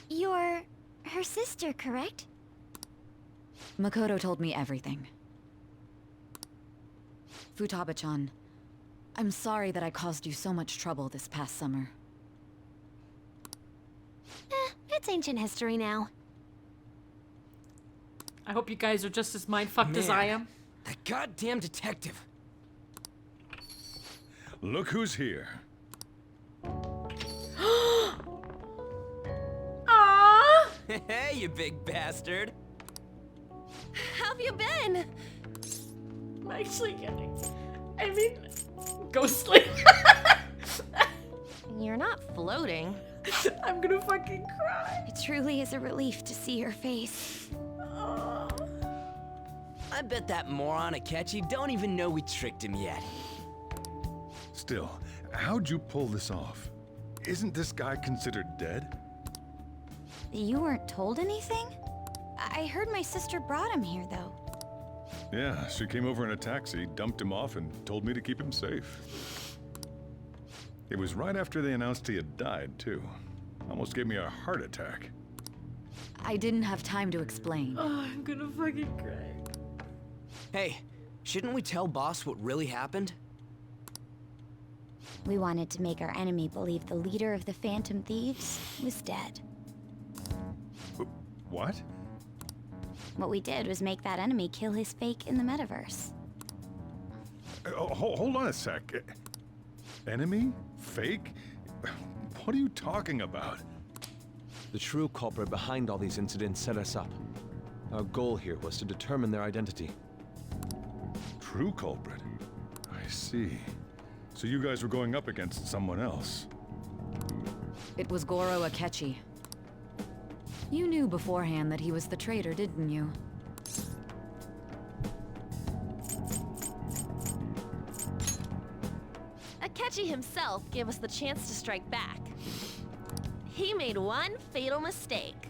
E: You're her sister, correct?
L: Makoto told me everything. Futaba-chan, I'm sorry that I caused you so much trouble this past summer.
E: It's ancient history now.
B: I hope you guys are just as mind-fucked as I am.
K: That goddamn detective.
I: Look who's here.
B: Aww!
K: Hey, you big bastard.
E: How've you been?
B: I'm actually getting... I mean... ghostly.
E: You're not floating.
B: I'm gonna fucking cry.
E: It truly is a relief to see your face.
K: I bet that moron Akechi don't even know we tricked him yet.
I: Still, how'd you pull this off? Isn't this guy considered dead?
E: You weren't told anything? I heard my sister brought him here, though.
I: Yeah, she came over in a taxi, dumped him off, and told me to keep him safe. It was right after they announced he had died, too. Almost gave me a heart attack.
L: I didn't have time to explain.
B: Oh, I'm gonna fucking cry.
K: Hey, shouldn't we tell boss what really happened?
O: We wanted to make our enemy believe the leader of the Phantom Thieves was dead.
I: What?
O: What we did was make that enemy kill his fake in the metaverse.
I: Hold on a sec. Enemy? Fake? What are you talking about?
C: The true culprit behind all these incidents set us up. Our goal here was to determine their identity.
I: True culprit? I see. So you guys were going up against someone else.
L: It was Goro Akechi. You knew beforehand that he was the traitor, didn't you?
M: Akechi himself gave us the chance to strike back. He made one fatal mistake.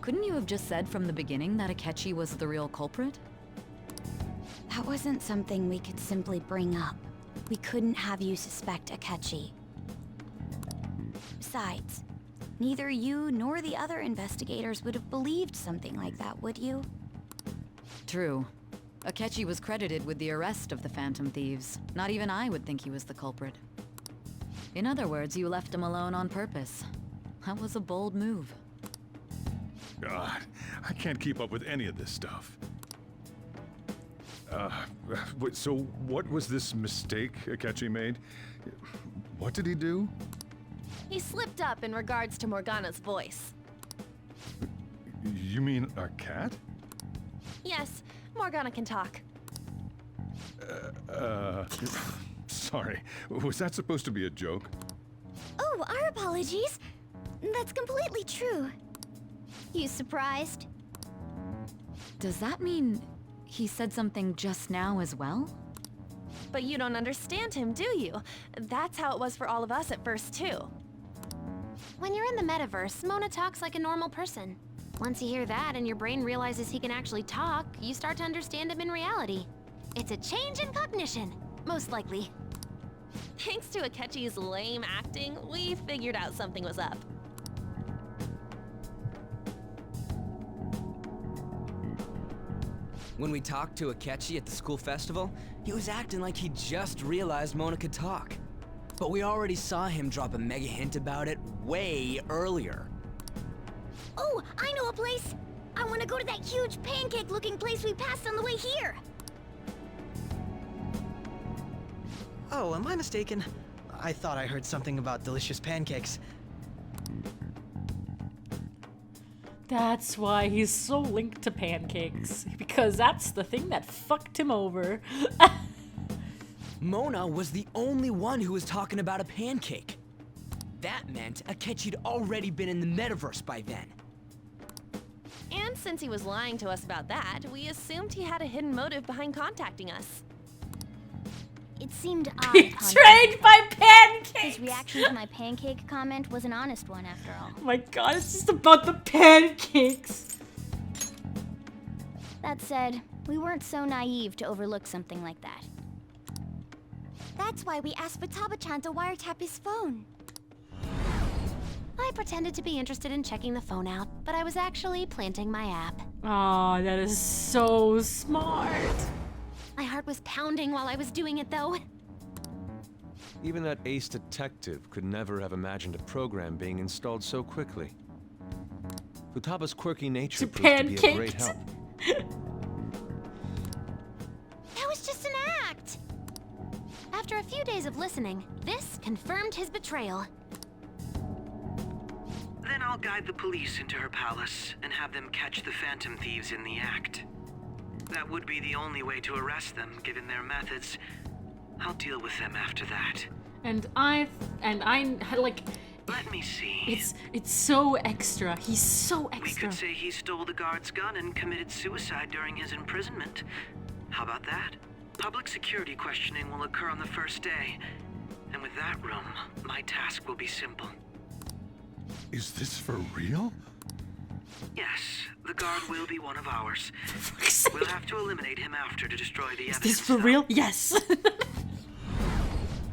L: Couldn't you have just said from the beginning that Akechi was the real culprit?
O: That wasn't something we could simply bring up. We couldn't have you suspect Akechi. Besides, neither you nor the other investigators would have believed something like that, would you?
L: True. Akechi was credited with the arrest of the Phantom Thieves. Not even I would think he was the culprit. In other words, you left him alone on purpose. That was a bold move.
I: God, I can't keep up with any of this stuff. So what was this mistake Akechi made? What did he do?
M: He slipped up in regards to Morgana's voice.
I: You mean our cat?
M: Yes, Morgana can talk.
I: Sorry. Was that supposed to be a joke?
E: Oh, our apologies. That's completely true. You surprised?
L: Does that mean he said something just now as well?
M: But you don't understand him, do you? That's how it was for all of us at first, too. When you're in the metaverse, Mona talks like a normal person. Once you hear that and your brain realizes he can actually talk, you start to understand him in reality. It's a change in cognition, most likely. Thanks to Akechi's lame acting, we figured out something was up.
K: When we talked to Akechi at the school festival, he was acting like he just realized Mona could talk. But we already saw him drop a mega hint about it way earlier.
E: Oh, I know a place! I want to go to that huge pancake-looking place we passed on the way here!
F: Oh, am I mistaken? I thought I heard something about delicious pancakes.
B: That's why he's so linked to pancakes. Because that's the thing that fucked him over.
K: Mona was the only one who was talking about a pancake. That meant Akechi'd already been in the metaverse by then.
M: And since he was lying to us about that, we assumed he had a hidden motive behind contacting us.
E: It seemed odd.
B: Betrayed by pancakes!
E: His reaction to my pancake comment was an honest one, after all.
B: Oh my god, it's just about the pancakes.
E: That said, we weren't so naive to overlook something like that. That's why we asked Futaba-chan to wiretap his phone.
M: I pretended to be interested in checking the phone out, but I was actually planting my app.
B: Aw, that is so smart.
M: My heart was pounding while I was doing it, though.
C: Even that ace detective could never have imagined a program being installed so quickly. Futaba's quirky nature proved to be a great help.
E: That was just an act!
M: After a few days of listening, this confirmed his betrayal.
N: Then I'll guide the police into her palace and have them catch the Phantom Thieves in the act. That would be the only way to arrest them, given their methods. I'll deal with them after that.
B: And I like.
N: Let me see.
B: It's so extra. He's so extra.
N: We could say he stole the guard's gun and committed suicide during his imprisonment. How about that? Public security questioning will occur on the first day. And with that room, my task will be simple.
G: Is this for real?
N: Yes, the guard will be one of ours. We'll have to eliminate him after to destroy the evidence.
B: Is this for real? Yes.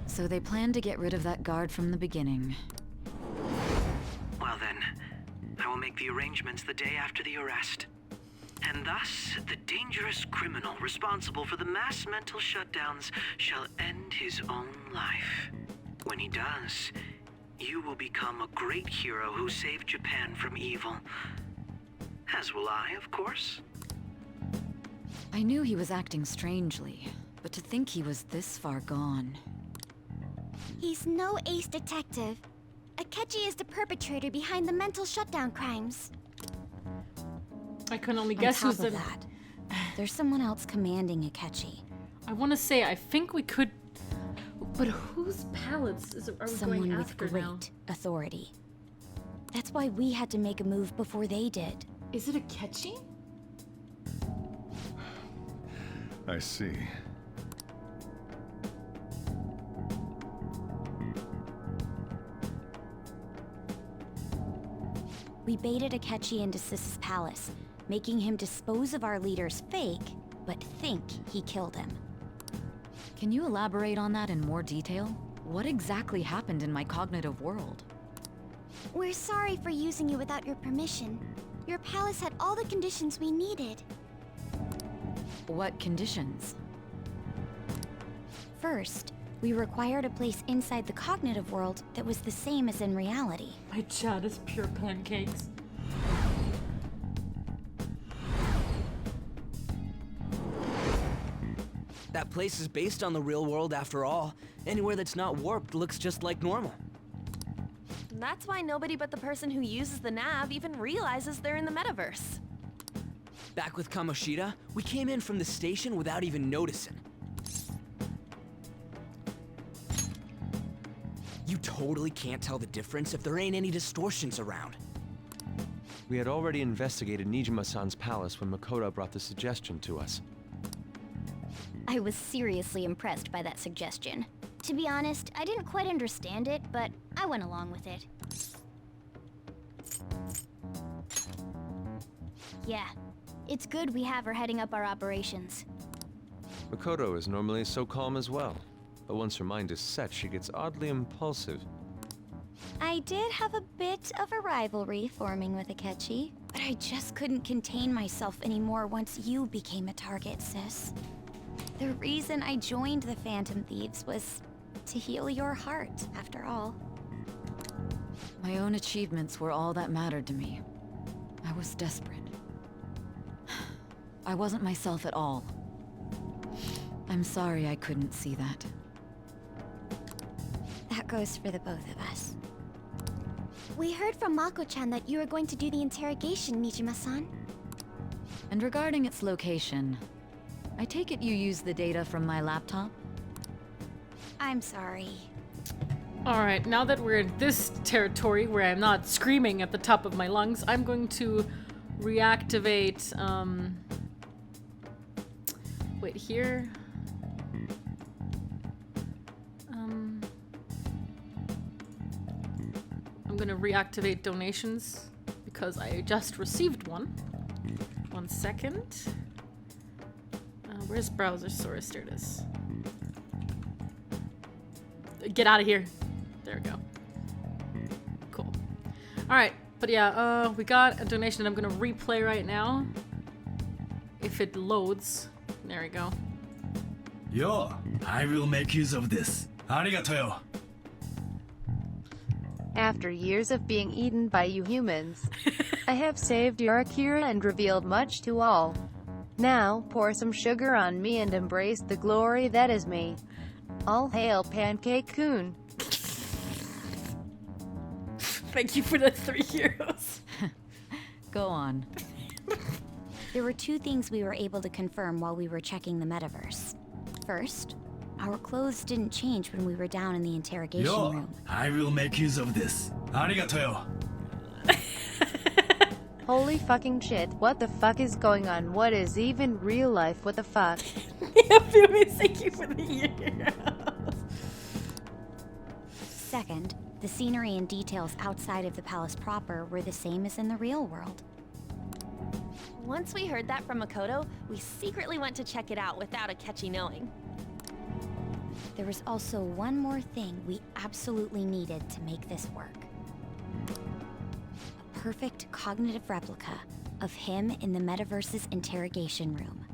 L: So they planned to get rid of that guard from the beginning.
N: Well then, I will make the arrangements the day after the arrest. And thus, the dangerous criminal responsible for the mass mental shutdowns shall end his own life. When he does, you will become a great hero who saved Japan from evil. As will I, of course.
L: I knew he was acting strangely, but to think he was this far gone.
E: He's no ace detective. Akechi is the perpetrator behind the mental shutdown crimes.
B: I can only guess who's the...
E: that. There's someone else commanding Akechi.
B: I want to say, I think we could... But whose palace are we
E: Someone
B: going
E: with
B: after
E: great
B: now?
E: authority. That's why we had to make a move before they did.
B: Is it Akechi?
I: I see.
E: We baited Akechi into Sis's palace, making him dispose of our leader's fake, but think he killed him.
L: Can you elaborate on that in more detail? What exactly happened in my cognitive world?
E: We're sorry for using you without your permission. Your palace had all the conditions we needed.
L: What conditions?
E: First, we required a place inside the cognitive world that was the same as in reality.
B: My chat is pure pancakes.
K: That place is based on the real world after all. Anywhere that's not warped looks just like normal.
M: That's why nobody but the person who uses the nav even realizes they're in the metaverse.
K: Back with Kamoshida, we came in from the station without even noticing. You totally can't tell the difference if there ain't any distortions around.
C: We had already investigated Nijima-san's palace when Makoto brought the suggestion to us.
E: I was seriously impressed by that suggestion. To be honest, I didn't quite understand it, but I went along with it. Yeah, it's good we have her heading up our operations.
C: Makoto is normally so calm as well, but once her mind is set, she gets oddly impulsive.
E: I did have a bit of a rivalry forming with Akechi, but I just couldn't contain myself anymore once you became a target, sis. The reason I joined the Phantom Thieves was to heal your heart, after all.
L: My own achievements were all that mattered to me. I was desperate. I wasn't myself at all. I'm sorry I couldn't see that.
E: That goes for the both of us. We heard from Mako-chan that you were going to do the interrogation, Nijima-san.
L: And regarding its location, I take it you used the data from my laptop?
E: I'm sorry.
B: Alright, now that we're in this territory where I'm not screaming at the top of my lungs, I'm going to reactivate, wait, here? I'm gonna reactivate donations because I just received one. 1 second. Where's browser source? There it is. Get out of here. There we go. Cool. Alright, but yeah, we got a donation that I'm gonna replay right now. If it loads. There we go.
P: Yo, I will make use of this. Arigato.
D: After years of being eaten by you humans, I have saved your Akira and revealed much to all. Now, pour some sugar on me and embrace the glory that is me. All hail Pancake-kun.
B: Thank you for the 3 euros.
L: Go on.
E: There were 2 things we were able to confirm while we were checking the metaverse. First, our clothes didn't change when we were down in the interrogation room.
P: I will make use of this. Arigato.
D: Holy fucking shit, what the fuck is going on? What is even real life? What the fuck?
B: Thank you for the euros.
E: Second, the scenery and details outside of the palace proper were the same as in the real world.
M: Once we heard that from Makoto, we secretly went to check it out without Akechi knowing.
E: There was also one more thing we absolutely needed to make this work. A perfect cognitive replica of him in the metaverse's interrogation room.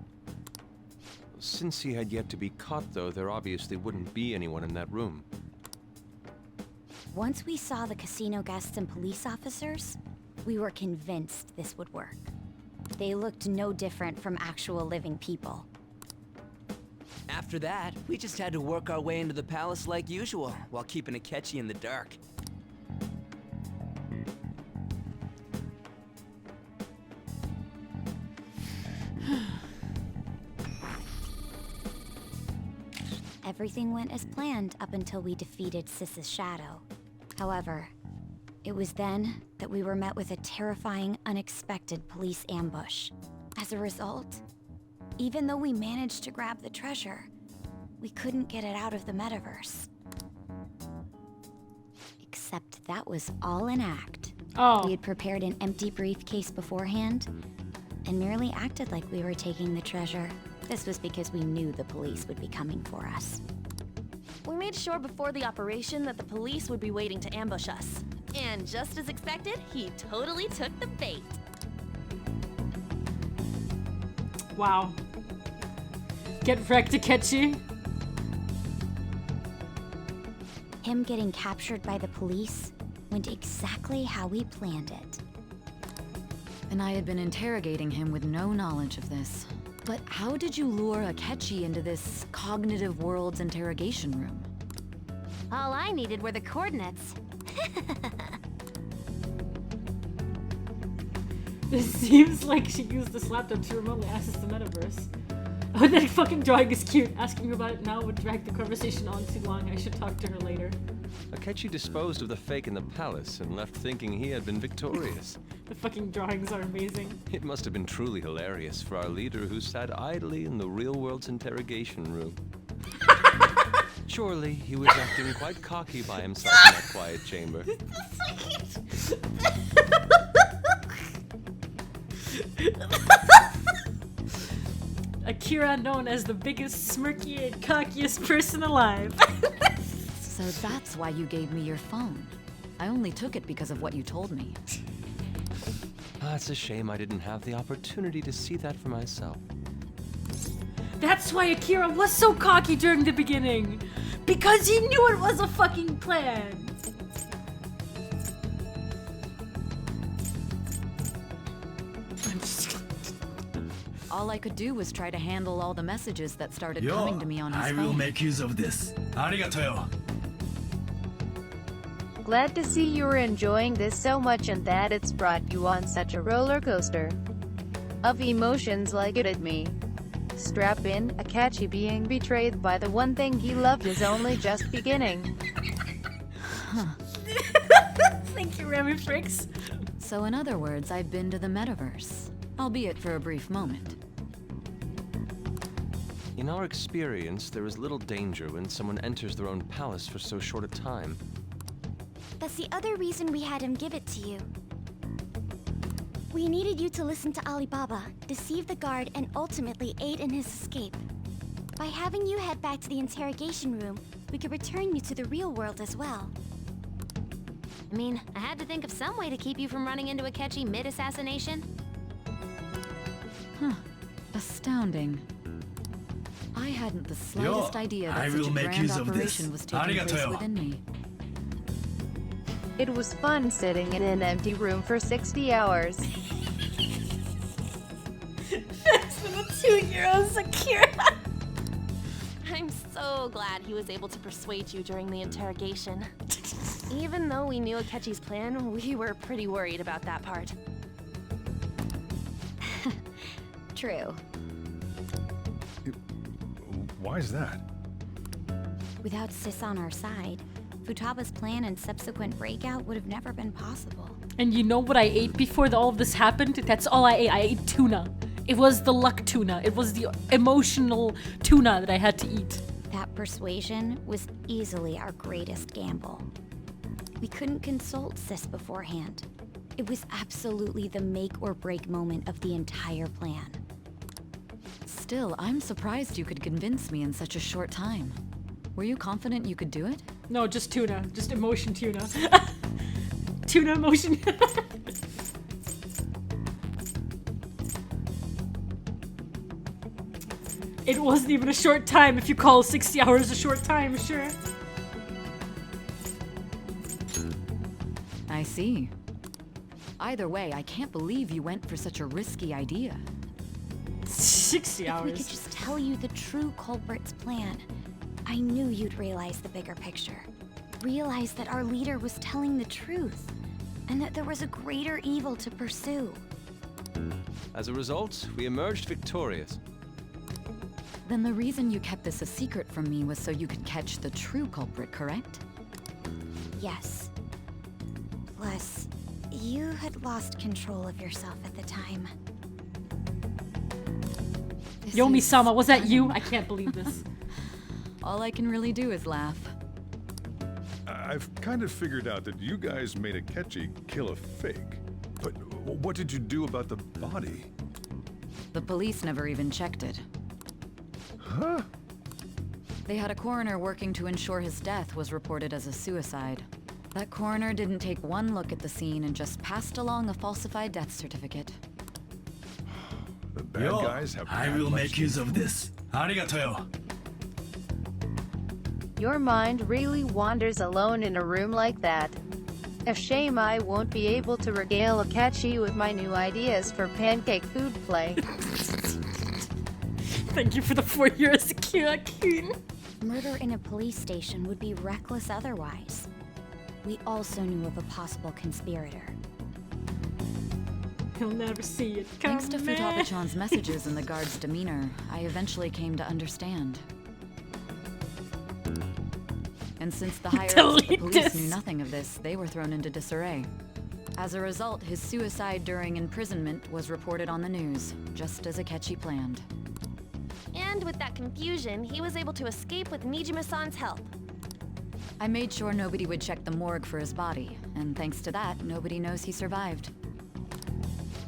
C: Since he had yet to be caught, though, there obviously wouldn't be anyone in that room.
E: Once we saw the casino guests and police officers, we were convinced this would work. They looked no different from actual living people.
K: After that, we just had to work our way into the palace like usual, while keeping Akechi in the dark.
E: Everything went as planned up until we defeated Sis's shadow. However, it was then that we were met with a terrifying, unexpected police ambush. As a result, even though we managed to grab the treasure, we couldn't get it out of the metaverse. Except that was all an act.
B: Oh.
E: We had prepared an empty briefcase beforehand and merely acted like we were taking the treasure. This was because we knew the police would be coming for us.
M: We made sure before the operation that the police would be waiting to ambush us. And just as expected, he totally took the bait.
B: Wow. Get wrecked, Akechi.
E: Him getting captured by the police went exactly how we planned it.
L: And I had been interrogating him with no knowledge of this. But how did you lure Akechi into this cognitive world's interrogation room?
M: All I needed were the coordinates.
B: This seems like she used this laptop to remotely access the metaverse. Oh, that fucking drawing is cute. Asking about it now would drag the conversation on too long. I should talk to her later.
C: Akechi disposed of the fake in the palace and left thinking he had been victorious.
B: The fucking drawings are amazing.
C: It must have been truly hilarious for our leader who sat idly in the real world's interrogation room. Surely he was acting quite cocky by himself in that quiet chamber.
B: Akira known as the biggest, smirky, and cockiest person alive.
L: So that's why you gave me your phone. I only took it because of what you told me.
C: It's a shame I didn't have the opportunity to see that for myself.
B: That's why Akira was so cocky during the beginning. Because he knew it was a fucking plan.
L: All I could do was try to handle all the messages that started
P: Yo,
L: coming to me on his
P: I
L: phone.
P: will make use of this. Arigato.
D: Glad to see you're enjoying this so much and that it's brought you on such a roller coaster of emotions like it did me. Strap in, Akechi being betrayed by the one thing he loved is only just beginning.
B: Thank you, Remy Fricks.
L: So in other words, I've been to the metaverse, albeit for a brief moment.
C: In our experience, there is little danger when someone enters their own palace for so short a time.
E: That's the other reason we had him give it to you. We needed you to listen to Alibaba, deceive the guard, and ultimately aid in his escape. By having you head back to the interrogation room, we could return you to the real world as well.
M: I mean, I had to think of some way to keep you from running into Akechi mid-assassination.
L: Huh. Astounding. I hadn't the slightest idea that such a grand operation was taking place within me.
D: It was fun sitting in an empty room for 60 hours.
B: Thanks for the 2 euros, Akira.
M: I'm so glad he was able to persuade you during the interrogation. Even though we knew Akechi's plan, we were pretty worried about that part.
E: True.
I: Why is that?
E: Without Sis on our side, Futaba's plan and subsequent breakout would have never been possible.
B: And you know what I ate before all of this happened? That's all I ate. I ate tuna. It was the luck tuna. It was the emotional tuna that I had to eat.
E: That persuasion was easily our greatest gamble. We couldn't consult Sis beforehand. It was absolutely the make or break moment of the entire plan.
L: Still, I'm surprised you could convince me in such a short time. Were you confident you could do it?
B: No, just tuna. Just emotion tuna. Tuna emotion. It wasn't even a short time if you call 60 hours a short time, sure.
L: I see. Either way, I can't believe you went for such a risky idea.
B: 60 hours.
E: If we could just tell you the true culprit's plan, I knew you'd realize the bigger picture. Realize that our leader was telling the truth, and that there was a greater evil to pursue.
C: As a result, we emerged victorious.
L: Then the reason you kept this a secret from me was so you could catch the true culprit, correct?
E: Yes. Plus, you had lost control of yourself at the time.
B: Yomi-sama, was that you? I can't believe this.
L: All I can really do is laugh.
I: I've kind of figured out that you guys made Akechi kill a fake. But what did you do about the body?
L: The police never even checked it.
I: Huh?
L: They had a coroner working to ensure his death was reported as a suicide. That coroner didn't take one look at the scene and just passed along a falsified death certificate.
I: The bad guys have
P: I will make use of this. Arigato.
D: Your mind really wanders alone in a room like that. A shame I won't be able to regale Akechi with my new ideas for pancake food play.
B: Thank you for the 4 years, Queen.
E: Murder in a police station would be reckless otherwise. We also knew of a possible conspirator.
B: He'll never see it
L: Thanks to
B: coming.
L: Futaba-chan's messages and the guard's demeanor, I eventually came to understand. And since the higher-ups of the police knew nothing of this, they were thrown into disarray. As a result, his suicide during imprisonment was reported on the news, just as Akechi planned.
M: And with that confusion, he was able to escape with Nijima-san's help.
L: I made sure nobody would check the morgue for his body, and thanks to that, nobody knows he survived.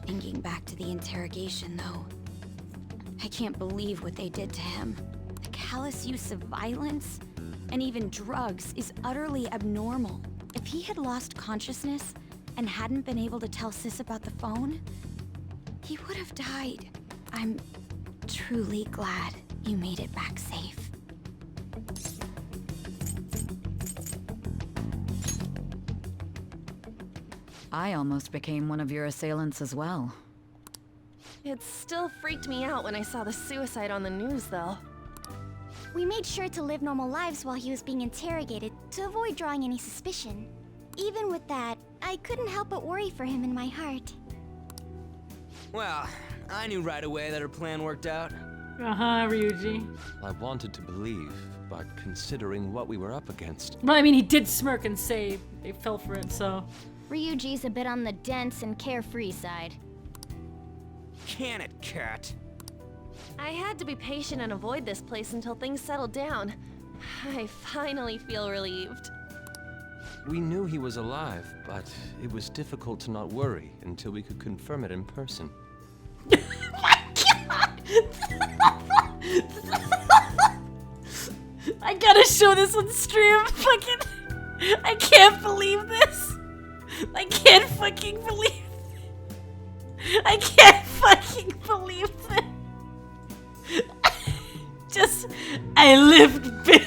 E: Thinking back to the interrogation, though, I can't believe what they did to him. The callous use of violence, and even drugs, is utterly abnormal. If he had lost consciousness and hadn't been able to tell Sis about the phone, he would have died. I'm truly glad you made it back safe.
L: I almost became one of your assailants as well.
M: It still freaked me out when I saw the suicide on the news, though.
O: We made sure to live normal lives while he was being interrogated to avoid drawing any suspicion. Even with that, I couldn't help but worry for him in my heart.
K: Well, I knew right away that her plan worked out.
B: Ryuji.
C: I wanted to believe, but considering what we were up against...
B: Well, I mean, he did smirk and say they fell for it, so...
E: Ryuji's a bit on the dense and carefree side.
K: Can it, cat?
M: I had to be patient and avoid this place until things settled down. I finally feel relieved.
C: We knew he was alive, but it was difficult to not worry until we could confirm it in person.
B: I gotta show this on stream. Fucking, I can't believe this. I can't fucking believe. I can't fucking believe this. Just, I lived big.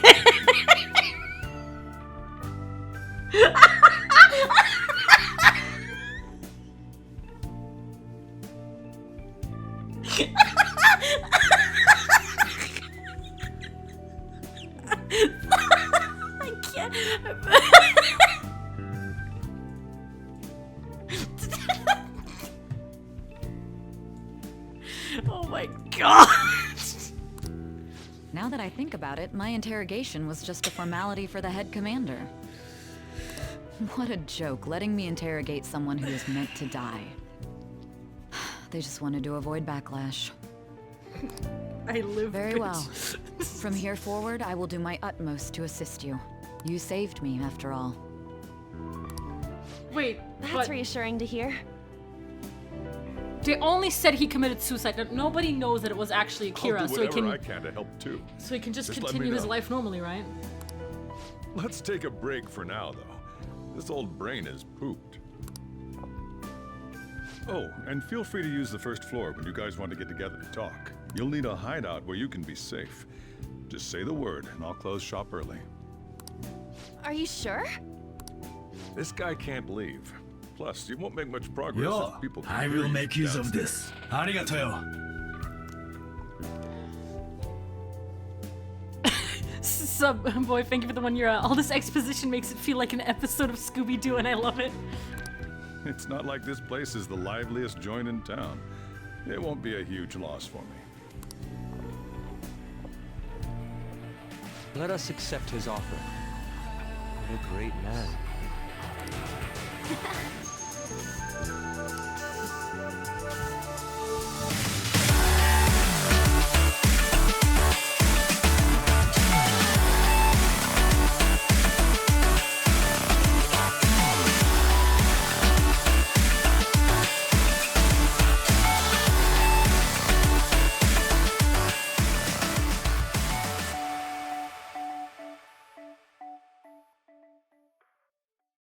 B: I can't. Oh my god.
L: Now that I think about it, my interrogation was just a formality for the head commander. What a joke, letting me interrogate someone who is meant to die. They just wanted to avoid backlash.
B: I live
L: Very
B: bitch.
L: well. From here forward, I will do my utmost to assist you. You saved me, after all.
B: Wait,
M: That's reassuring to hear.
B: They only said he committed suicide. Nobody knows that it was actually Akira,
I: I'll do
B: so he
I: whatever
B: can.
I: I can to help too.
B: So he can just
I: let me
B: continue his
I: know.
B: life normally, right?
I: Let's take a break for now, though. This old brain is pooped. Oh, and feel free to use the first floor when you guys want to get together to talk. You'll need a hideout where you can be safe. Just say the word, and I'll close shop early.
M: Are you sure?
I: This guy can't leave. Plus, you won't make much progress
P: Yo,
I: if people
P: I
I: can
P: will
I: hear you
P: make use of
I: downstairs.
P: this. Arigato.
B: Sub boy, thank you for the 1 year. All this exposition makes it feel like an episode of Scooby-Doo, and I love it.
I: It's not like this place is the liveliest joint in town. It won't be a huge loss for me.
C: Let us accept his offer. What a great man.